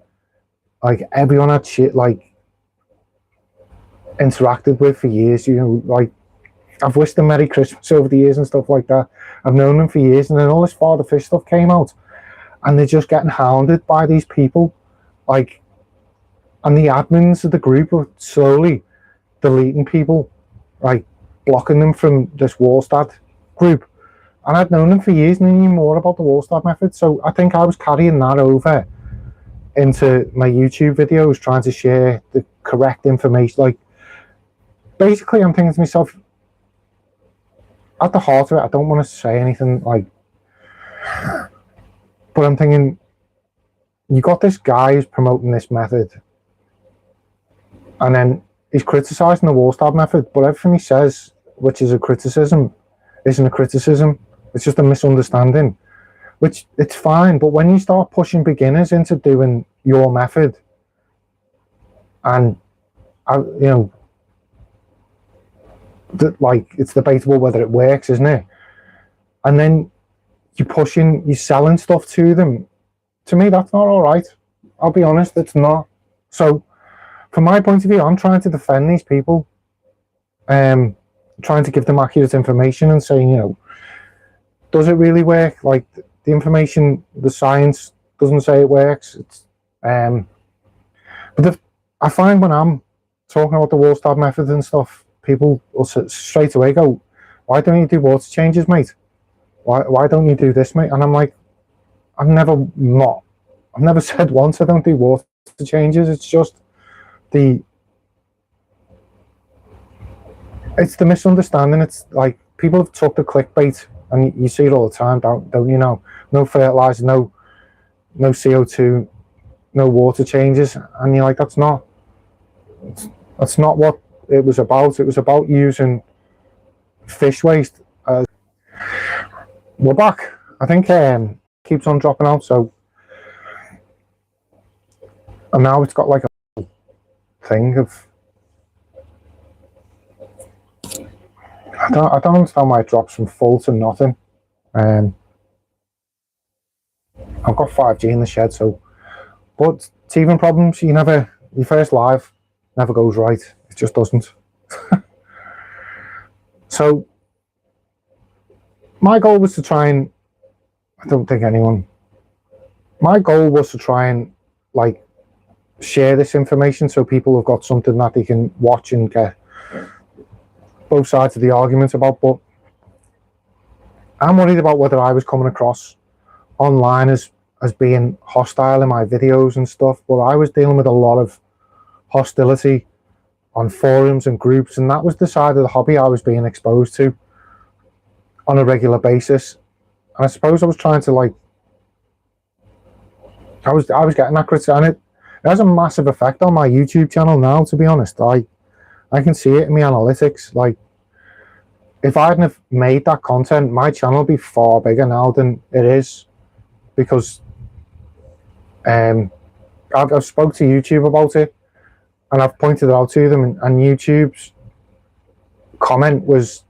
like, everyone had shit, like, interacted with for years, you know, like, I've wished them Merry Christmas over the years and stuff like that. I've known them for years, and then all this Father Fish stuff came out, and they're just getting hounded by these people, like, and the admins of the group are slowly deleting people, like, blocking them from this Walstad group. And I'd known them for years and I knew more about the Walstad method, so I think I was carrying that over into my YouTube videos, trying to share the correct information. Like, basically, I'm thinking to myself, at the heart of it, I don't want to say anything, like, but I'm thinking, you got this guy who's promoting this method, and then he's criticising the Walstad method, but everything he says, which is a criticism, isn't a criticism. It's just a misunderstanding, which, it's fine. But when you start pushing beginners into doing your method, and, you know, like, it's debatable whether it works, isn't it? And then you're selling stuff to them. To me, that's not all right. I'll be honest, it's not. So from my point of view, I'm trying to defend these people, trying to give them accurate information and saying, you know, does it really work? Like, the information, the science doesn't say it works. It's but I find when I'm talking about the Walstad method and stuff, people will straight away go, "Why don't you do water changes, mate? Why don't you do this, mate?" And I'm like, I've never said once I don't do water changes. It's just it's the misunderstanding. It's like people have took the clickbait, and you see it all the time, don't you know? No fertilizer, no CO2, no water changes, and you're like, that's not what it was about. It was about using fish waste. We're back. I think keeps on dropping out, so, and now it's got like a thing of, I don't understand why it drops from full to nothing. I've got 5G in the shed, so, but teething problems, your first live never goes right. It just doesn't. So my goal was to try and, my goal was to try and like share this information so people have got something that they can watch and get both sides of the argument about. But I'm worried about whether I was coming across online as being hostile in my videos and stuff, but I was dealing with a lot of hostility on forums and groups, and that was the side of the hobby I was being exposed to on a regular basis. And I suppose I was trying to, like, I was getting that critique, and it has a massive effect on my YouTube channel now, to be honest. I can see it in my analytics. Like, if I hadn't have made that content, my channel would be far bigger now than it is, because I've spoke to YouTube about it, and I've pointed it out to them, and YouTube's comment was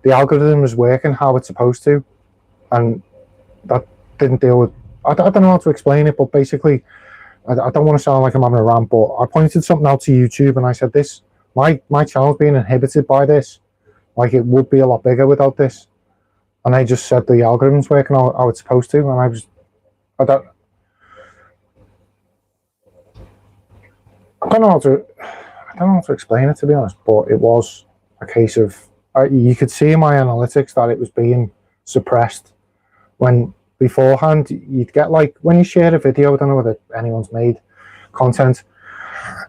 the algorithm was working how it's supposed to, and that didn't deal with, I don't know how to explain it, but basically, I don't want to sound like I'm having a rant, but I pointed something out to YouTube and I said, this, my channel's being inhibited by this, like it would be a lot bigger without this, and they just said the algorithm's working how it's supposed to, and I don't know how to explain it, to be honest, but it was a case of, you could see in my analytics that it was being suppressed, when beforehand you'd get, like, when you share a video, I don't know whether anyone's made content,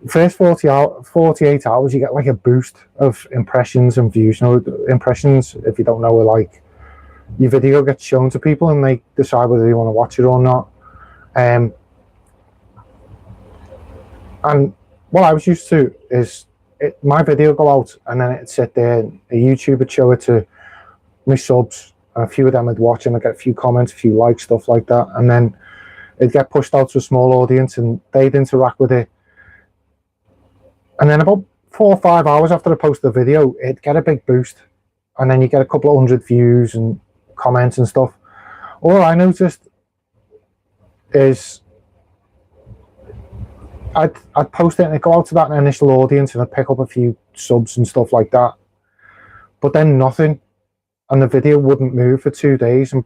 first 48 hours you get like a boost of impressions and views. You know, impressions, if you don't know, are like your video gets shown to people and they decide whether they want to watch it or not. And what I was used to is my video go out and then it'd sit there, a YouTube would show it to my subs, and a few of them would watch and I'd get a few comments, a few likes, stuff like that, and then it'd get pushed out to a small audience and they'd interact with it. And then about 4 or 5 hours after I posted the video, it'd get a big boost, and then you get a couple of 100 views and comments and stuff. All I noticed is I'd post it and it'd go out to that initial audience and I'd pick up a few subs and stuff like that, but then nothing, and the video wouldn't move for 2 days, and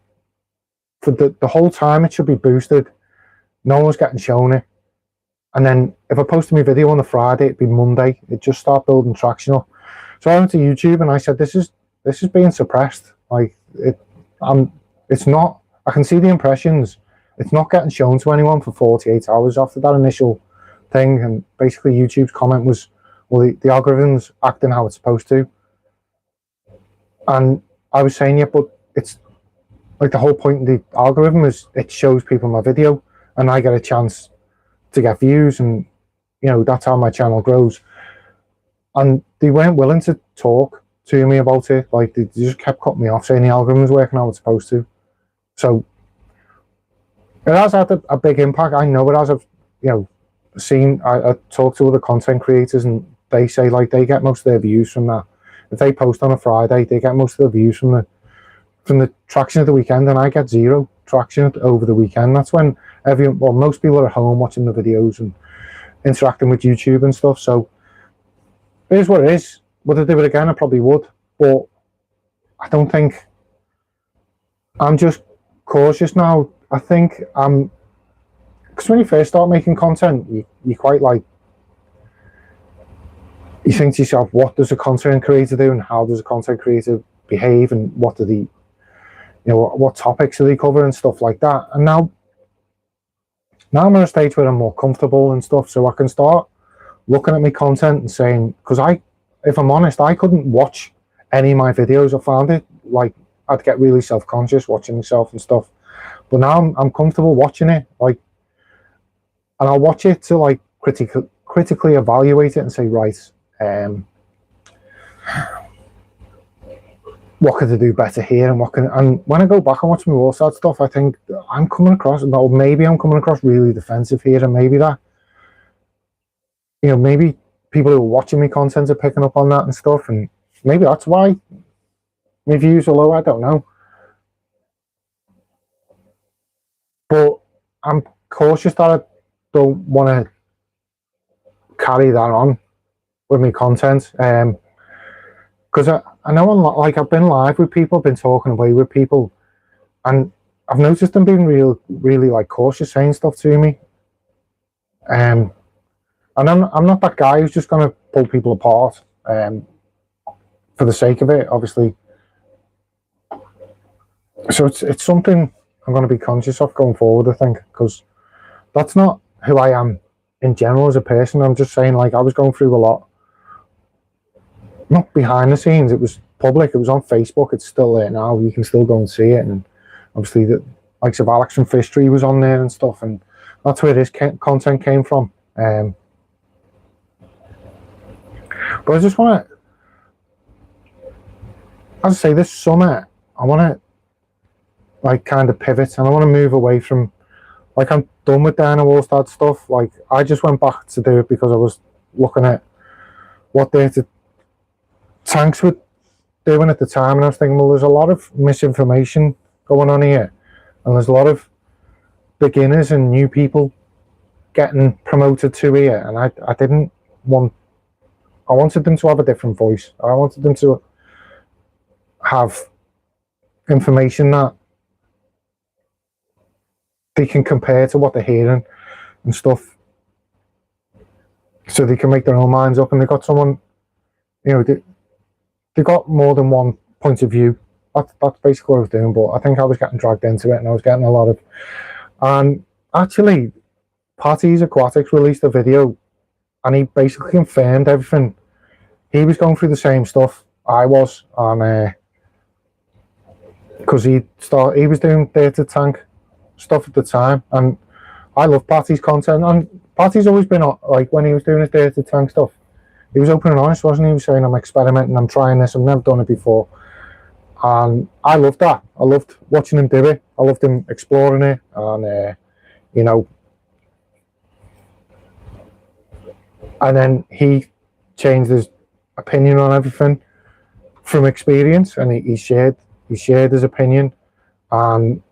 for the whole time it should be boosted, no one was getting shown it. And then if I posted my video on a Friday, it'd be Monday, it'd just start building traction up. So I went to YouTube and I said, this is being suppressed, like it's not, I can see the impressions, it's not getting shown to anyone for 48 hours after that initial thing. And basically YouTube's comment was, well, the algorithm's acting how it's supposed to. And I was saying, yeah, but it's like the whole point of the algorithm is it shows people my video and I get a chance to get views, and you know, that's how my channel grows. And they weren't willing to talk to me about it, like they just kept cutting me off, saying the algorithm was working how it's supposed to. So it has had a big impact. I know it has. I've, you know, seen, I talked to other content creators and they say like they get most of their views from that. If they post on a Friday, they get most of the views from the from the traction of the weekend, and I get zero traction over the weekend. That's when most people are at home watching the videos and interacting with YouTube and stuff. So it is what it is. Would I do it again? I probably would, but I don't think. I'm just cautious now. I think because when you first start making content, you quite like, you think to yourself, what does a content creator do, and how does a content creator behave, and what do they, what topics do they cover and stuff like that. And now I'm at a stage where I'm more comfortable and stuff, so I can start looking at my content and saying, because if I'm honest, I couldn't watch any of my videos. I found it like I'd get really self-conscious watching myself and stuff. But now I'm comfortable watching it, like, and I'll watch it to like critically evaluate it and say, right, what could I do better here, and when I go back and watch my Walstad stuff, I think I'm coming across, or maybe I'm coming across really defensive here, and maybe that, maybe people who are watching my content are picking up on that and stuff, and maybe that's why my views are low. I don't know, but I'm cautious that I don't want to carry that on with my content, because I know like I've been live with people, been talking away with people, and I've noticed them being really like cautious, saying stuff to me, and I'm not that guy who's just going to pull people apart for the sake of it, obviously. So it's something I'm going to be conscious of going forward, I think, because that's not who I am in general as a person. I'm just saying, like, I was going through a lot, not behind the scenes, it was public, it was on Facebook, it's still there now, you can still go and see it, and obviously the likes of Alex from Fish Tree was on there and stuff, and that's where this content came from. But I just want to, as I say, this summer I want to like kind of pivot, and I want to move away from, like, I'm done with down Walstad stuff. Like, I just went back to do it because I was looking at what the tanks were doing at the time, and I was thinking, well, there's a lot of misinformation going on here, and there's a lot of beginners and new people getting promoted to here, and I didn't want, I wanted them to have a different voice. I wanted them to have information that they can compare to what they're hearing and stuff, so they can make their own minds up, and they got someone, they got more than one point of view. That's basically what I was doing, but I think I was getting dragged into it, and I was getting a lot of, and actually Patty's Aquatics released a video, and he basically confirmed everything. He was going through the same stuff I was, and because he was doing data tank stuff at the time, and I love Patty's content, and Patty's always been, like, when he was doing his data tank stuff, he was open and honest, wasn't he? He was saying, I'm experimenting, I'm trying this, I've never done it before, and I loved that. I loved watching him do it, I loved him exploring it, and and then he changed his opinion on everything from experience, and he shared his opinion, and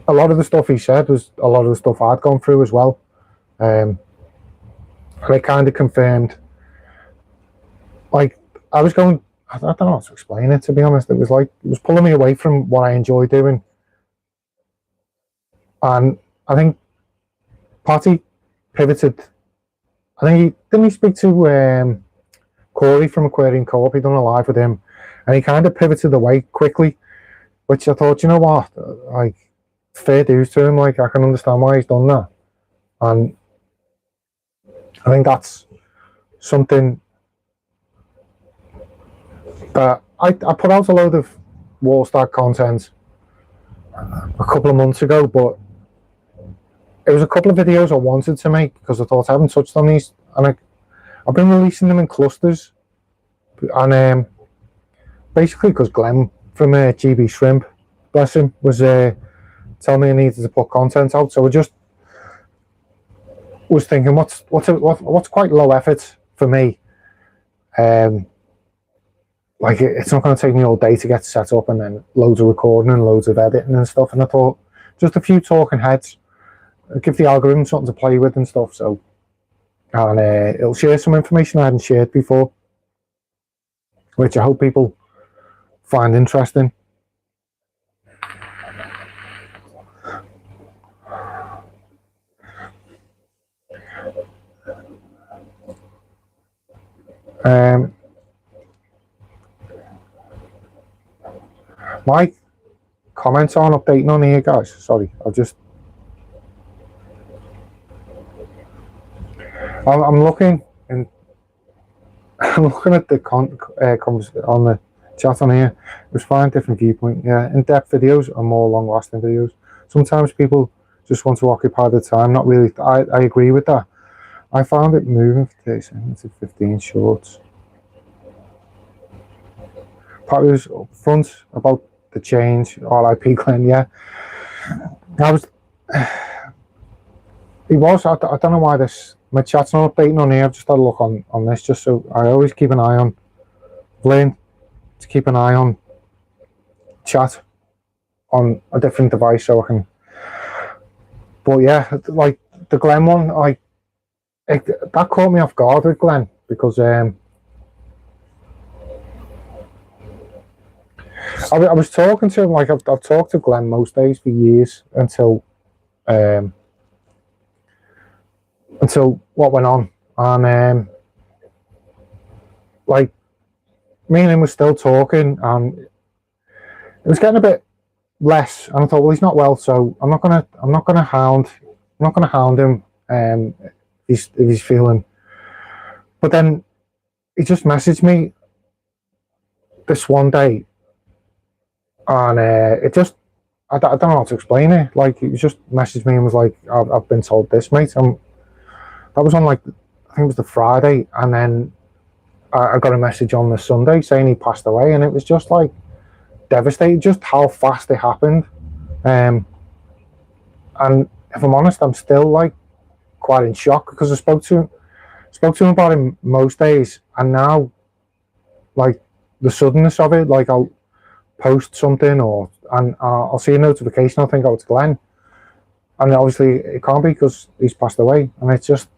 a lot of the stuff he said was a lot of the stuff I'd gone through as well, and it kind of confirmed, like, I don't know how to explain it, to be honest. It was like, it was pulling me away from what I enjoy doing, and I think Patty pivoted. I think didn't he speak to Corey from Aquarium Co-op? He done a live with him, and he kind of pivoted away quickly, which I thought, you know what, like, fair dues to him. Like, I can understand why he's done that, and I think that's something that I put out a load of Walstad content a couple of months ago, but it was a couple of videos I wanted to make because I thought I haven't touched on these, and I've been releasing them in clusters, and basically because Glenn from GB Shrimp, bless him, was telling me I needed to put content out, so I just was thinking, what's quite low effort for me, like it's not going to take me all day to get set up, and then loads of recording and loads of editing and stuff. And I thought just a few talking heads, give the algorithm something to play with and stuff. So, and it'll share some information I hadn't shared before, which I hope people find interesting. My comments aren't updating on here, guys. Sorry, I'm looking and I'm looking at the on the chat on here. Just find different viewpoint. Yeah, in-depth videos are more long-lasting videos. Sometimes people just want to occupy the time. Not really. I agree with that. I found it moving for 30 seconds to 15 shorts. Part was up front about the change. RIP Glenn. Yeah, I was. He was. I don't know why my chat's not updating on here. I've just had a look on this, just so I always keep an eye on. Learn to keep an eye on chat on a different device so I can. But yeah, like the Glenn one, that caught me off guard with Glenn, because I was talking to him, like I've talked to Glenn most days for years until what went on, and like me and him were still talking, and it was getting a bit less, and I thought, well, he's not well, so I'm not gonna hound him if he's feeling. But then he just messaged me this one day, and it just I don't know how to explain it. Like, he just messaged me and was like, I've been told this, mate. That was on, like, I think it was the Friday, and then I got a message on the Sunday saying he passed away, and it was just like devastating, just how fast it happened. And if I'm honest, I'm still like quite in shock, because I spoke to him about him most days, and now, like, the suddenness of it, like, I'll post something and I'll see a notification, I'll think, oh, it's Glenn, and obviously it can't be because he's passed away, and it's just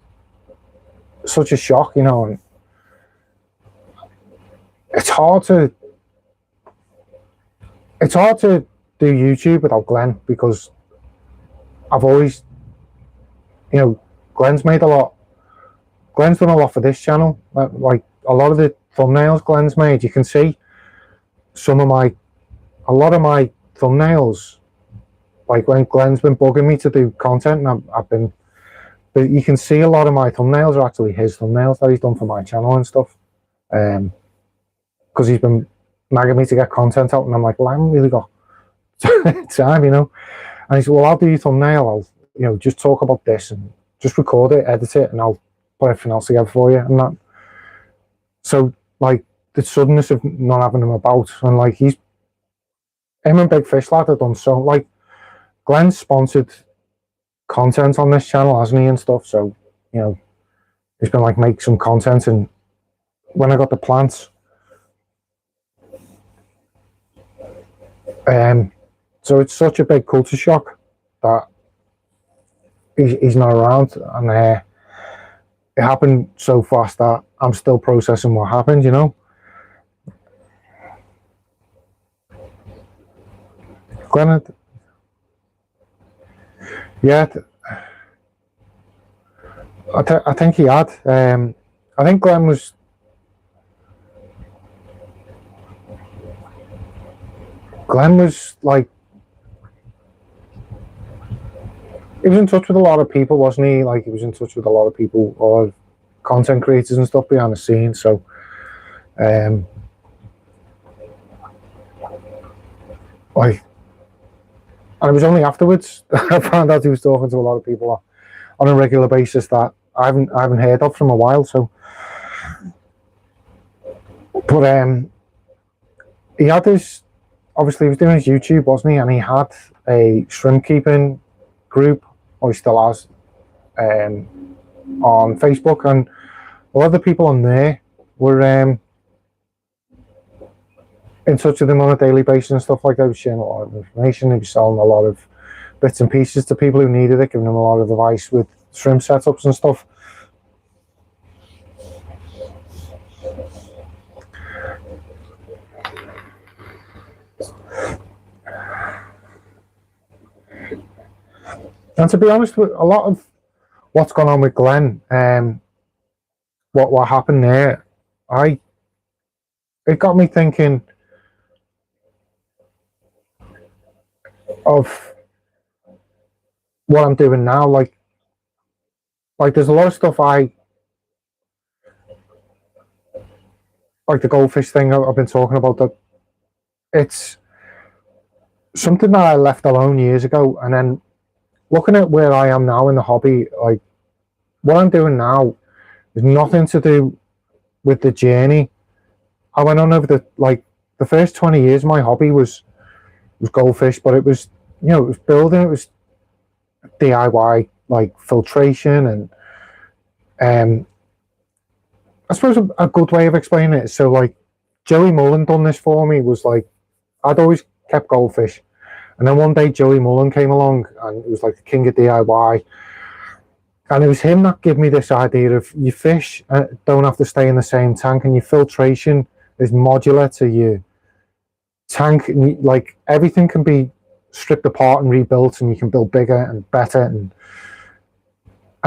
such a shock, you know. And it's hard to do YouTube without Glenn, because I've always, you know, Glenn's done a lot for this channel. Like, a lot of the thumbnails Glenn's made, you can see a lot of my thumbnails, like when Glenn's been bugging me to do content, and but you can see a lot of my thumbnails are actually his thumbnails that he's done for my channel and stuff. Because he's been nagging me to get content out, and I'm like, well, I haven't really got time, you know. And he said, well, I'll do your thumbnail, I'll, you know, just talk about this and just record it, edit it, and I'll put everything else together for you. And that, so, like, the suddenness of not having him about, and like, him and Big Fish Lad have done so, like, Glenn's sponsored content on this channel, hasn't he, and stuff. So, you know, he's been like, make some content. And when I got the plants, so it's such a big culture shock that he's not around, and it happened so fast that I'm still processing what happened, you know. Glenn, yeah, I think he had. I think Glenn was like, he was in touch with a lot of people, wasn't he? Like, he was in touch with a lot of people, a lot of content creators and stuff behind the scenes. So, like, and it was only afterwards I found out he was talking to a lot of people on a regular basis that I haven't heard of from a while. So, but he had this, obviously he was doing his YouTube, wasn't he? And he had a shrimp keeping group, or he still has, on Facebook, and a lot of the people on there were in touch with them on a daily basis and stuff like that. He was sharing a lot of information. He was selling a lot of bits and pieces to people who needed it, giving them a lot of advice with shrimp setups and stuff. And to be honest, with a lot of what's gone on with Glenn, what happened there, it got me thinking of what I'm doing now. Like there's a lot of stuff like the goldfish thing I've been talking about, that it's something that I left alone years ago, and then looking at where I am now in the hobby, like what I'm doing now is nothing to do with the journey. I went on over the first 20 years. My hobby was goldfish, but it was, it was building, it was DIY, like filtration, and I suppose a good way of explaining it. So like Joey Mullen done this for me. Was like, I'd always kept goldfish, and then one day Joey Mullen came along, and it was like the king of DIY. And it was him that gave me this idea of your fish don't have to stay in the same tank, and your filtration is modular to your tank. And like everything can be stripped apart and rebuilt, and you can build bigger and better. And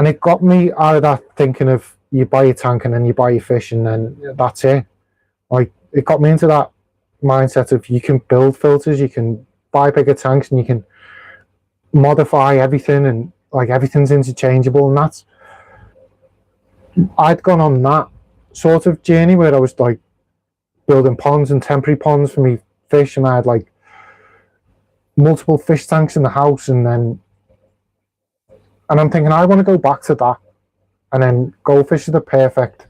it got me out of that thinking of you buy your tank and then you buy your fish and then that's it. Like it got me into that mindset of you can build filters, you can buy bigger tanks, and you can modify everything, and like everything's interchangeable. And that's, I'd gone on that sort of journey where I was like building ponds and temporary ponds for me fish, and I had like multiple fish tanks in the house, and I'm thinking I want to go back to that. And then goldfish are the perfect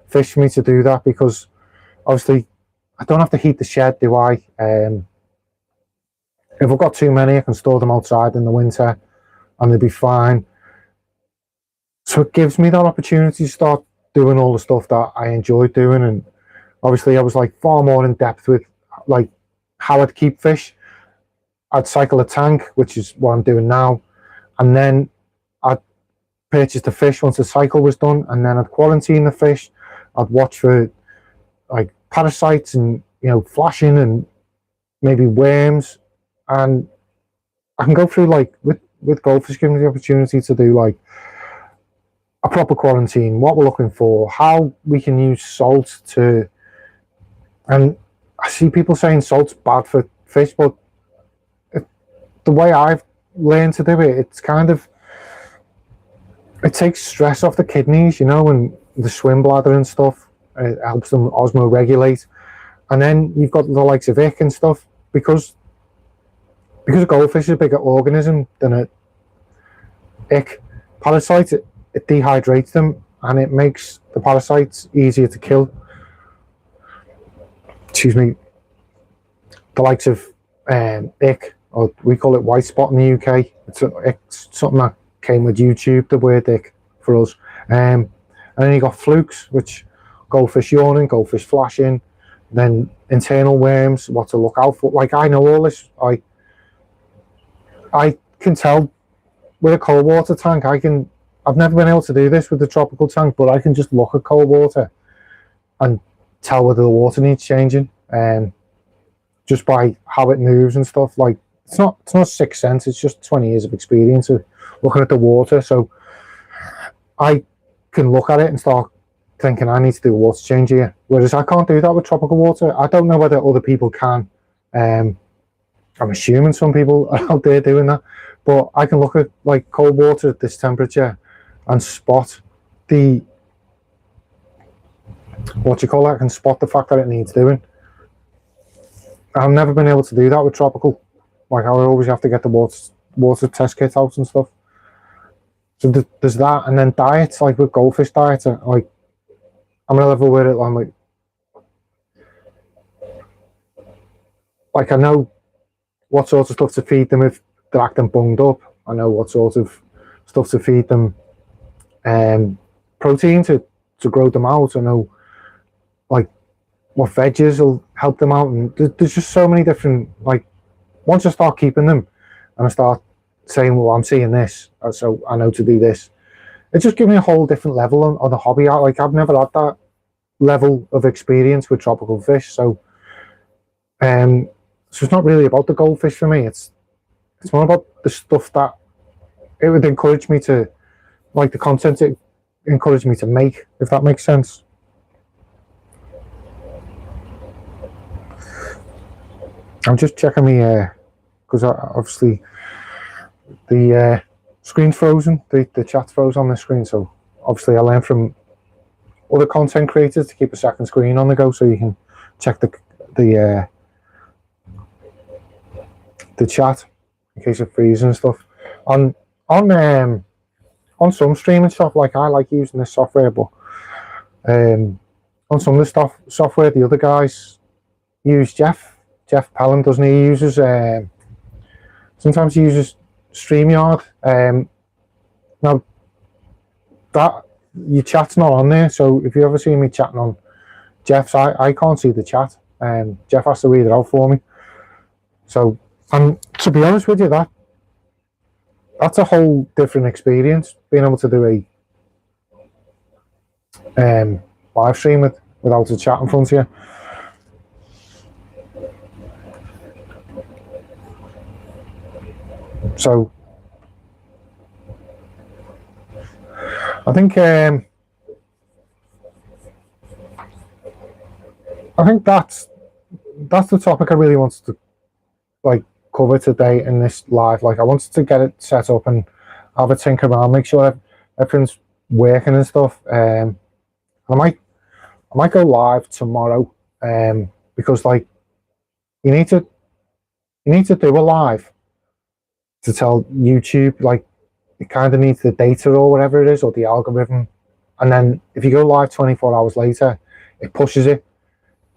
fish for me to do that, because obviously I don't have to heat the shed, do I? If I've got too many, I can store them outside in the winter and they'll be fine. So it gives me that opportunity to start doing all the stuff that I enjoy doing. And obviously I was like far more in depth with like how I'd keep fish. I'd cycle a tank, which is what I'm doing now, and then I'd purchase the fish once the cycle was done, and then I'd quarantine the fish. I'd watch for like parasites and flashing and maybe worms, and I can go through like with goldfish, giving me the opportunity to do like a proper quarantine, what we're looking for, how we can use salt to, and I see people saying salt's bad for fish, but the way I've learned to do it, it's kind of, it takes stress off the kidneys, and the swim bladder and stuff. It helps them osmoregulate. And then you've got the likes of ick and stuff, because a goldfish is a bigger organism than a ick parasite. It dehydrates them, and it makes the parasites easier to kill. Excuse me. The likes of ick, or we call it white spot in the UK. It's something that came with YouTube, the word ick for us. And then you got flukes, which goldfish yawning, goldfish flashing, then internal worms, what to look out for. Like I know all this. I can tell with a cold water tank. I've never been able to do this with the tropical tank, but I can just look at cold water and tell whether the water needs changing, just by how it moves and stuff. Like it's not sixth sense, it's just 20 years of experience of looking at the water. So I can look at it and start thinking I need to do a water change here, whereas I can't do that with tropical water. I don't know whether other people can. I'm assuming some people are out there doing that, but I can look at like cold water at this temperature and spot the, I can spot the fact that it needs doing. I've never been able to do that with tropical. Like I would always have to get the water test kit out and stuff. So there's that, and then diets, like with goldfish diets, like I'm at a level where I'm like I know what sort of stuff to feed them if they're acting bunged up. I know what sort of stuff to feed them, protein to grow them out. I know like what veggies help them out. And there's just so many different, like, once I start keeping them and I start saying, well, I'm seeing this, so I know to do this, it just gives me a whole different level on the hobby. Like, I've never had that level of experience with tropical fish. So it's not really about the goldfish for me. It's more about the stuff that it would encourage me to, like, the content it encouraged me to make, if that makes sense. I'm just checking me because obviously the screen's frozen, the chat's frozen on the screen. So obviously I learned from other content creators to keep a second screen on the go, so you can check the chat in case it freezes and stuff. On some streaming stuff, like, I like using this software, but on some of the software the other guys use, Jeff Palin, doesn't he? He uses sometimes he uses StreamYard. Now that your chat's not on there, so if you ever see me chatting on Jeff's, I can't see the chat. Jeff has to read it out for me. So, and to be honest with you, that's a whole different experience, being able to do a live stream without a chat in front of you. So I think that's the topic I really wanted to, like, cover today in this live. Like, I wanted to get it set up and have a tinker around, make sure everything's working and stuff. I might go live tomorrow, because, like, you need to do a live to tell YouTube, like, it kind of needs the data or whatever it is, or the algorithm, and then if you go live 24 hours later, it pushes it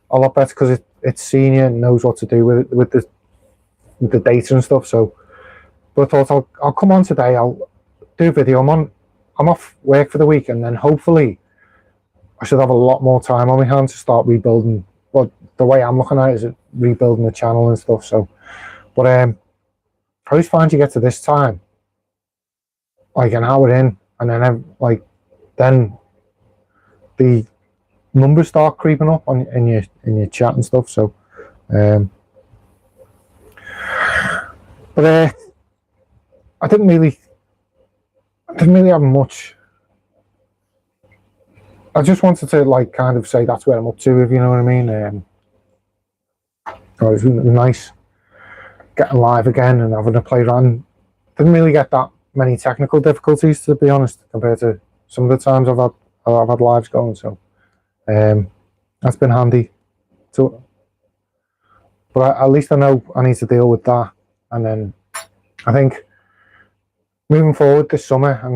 a lot better because it's senior and knows what to do with the data and stuff. So, but I thought I'll come on today. I'll do a video. I'm off work for the week, and then hopefully I should have a lot more time on my hands to start rebuilding. But the way I'm looking at it is rebuilding the channel and stuff. So, but I always find you get to this time, like an hour in, and then then the numbers start creeping up in your chat and stuff. So, but I didn't really have much. I just wanted to, like, kind of say that's where I'm up to, if you know what I mean. It was nice getting live again and having a play around. Didn't really get that many technical difficulties, to be honest, compared to some of the times I've had lives going. So that's been handy. So, but at least I know I need to deal with that. And then I think moving forward this summer, I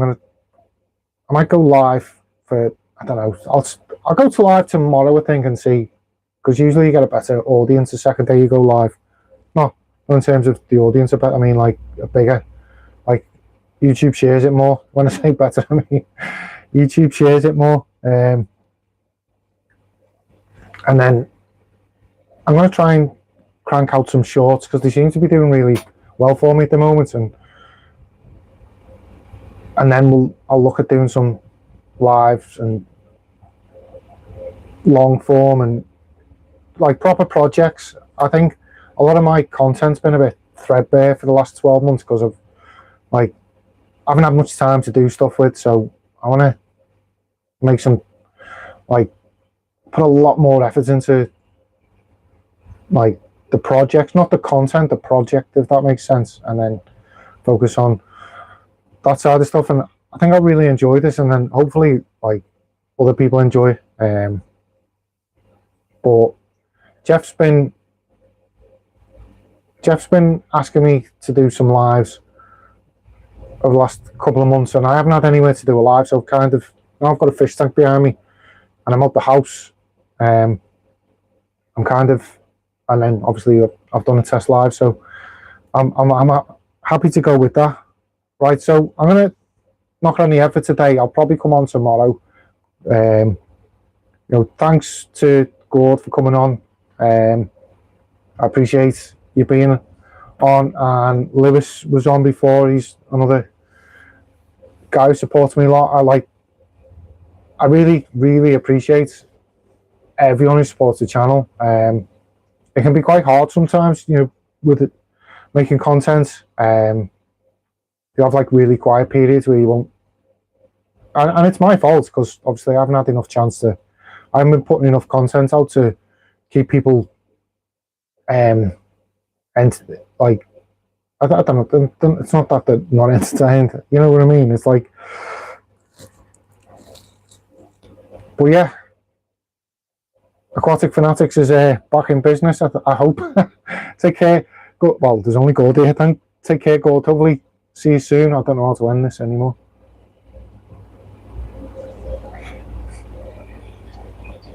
might go live for, I don't know, I'll go to live tomorrow, I think, and see, because usually you get a better audience the second day you go live. Not in terms of the audience, but I mean, like, a bigger, like, YouTube shares it more. When I say better, I mean YouTube shares it more. And then I'm going to try and crank out some shorts, because they seem to be doing really well for me at the moment. And then I'll look at doing some lives and long form and, like, proper projects. I think a lot of my content's been a bit threadbare for the last 12 months because of, like, I haven't had much time to do stuff with. So I want to make some, like, put a lot more effort into, like, the projects, not the content, the project, if that makes sense, and then focus on that side of stuff. And I think I really enjoy this, and then hopefully, like, other people enjoy. But Jeff's been asking me to do some lives over the last couple of months, and I haven't had anywhere to do a live. So kind of, now I've got a fish tank behind me, and I'm out the house. I'm kind of, and then obviously I've done a test live, so I'm happy to go with that. Right, so I'm gonna knock on the head for today. I'll probably come on tomorrow. Thanks to Gord for coming on I appreciate you being on, and Lewis was on before. He's another guy who supports me a lot. I really, really appreciate everyone who supports the channel. It can be quite hard sometimes, with it, making content. You have like really quiet periods where you won't, and it's my fault because obviously I haven't had enough chance to. I haven't been putting enough content out to keep people, and like I don't know. It's not that they're not entertained. You know what I mean? It's like, but yeah, Aquatic Fanatics is back in business. I hope. Take care. Well, there's only God here. Take care, God. Hopefully, see you soon. I don't know how to end this anymore.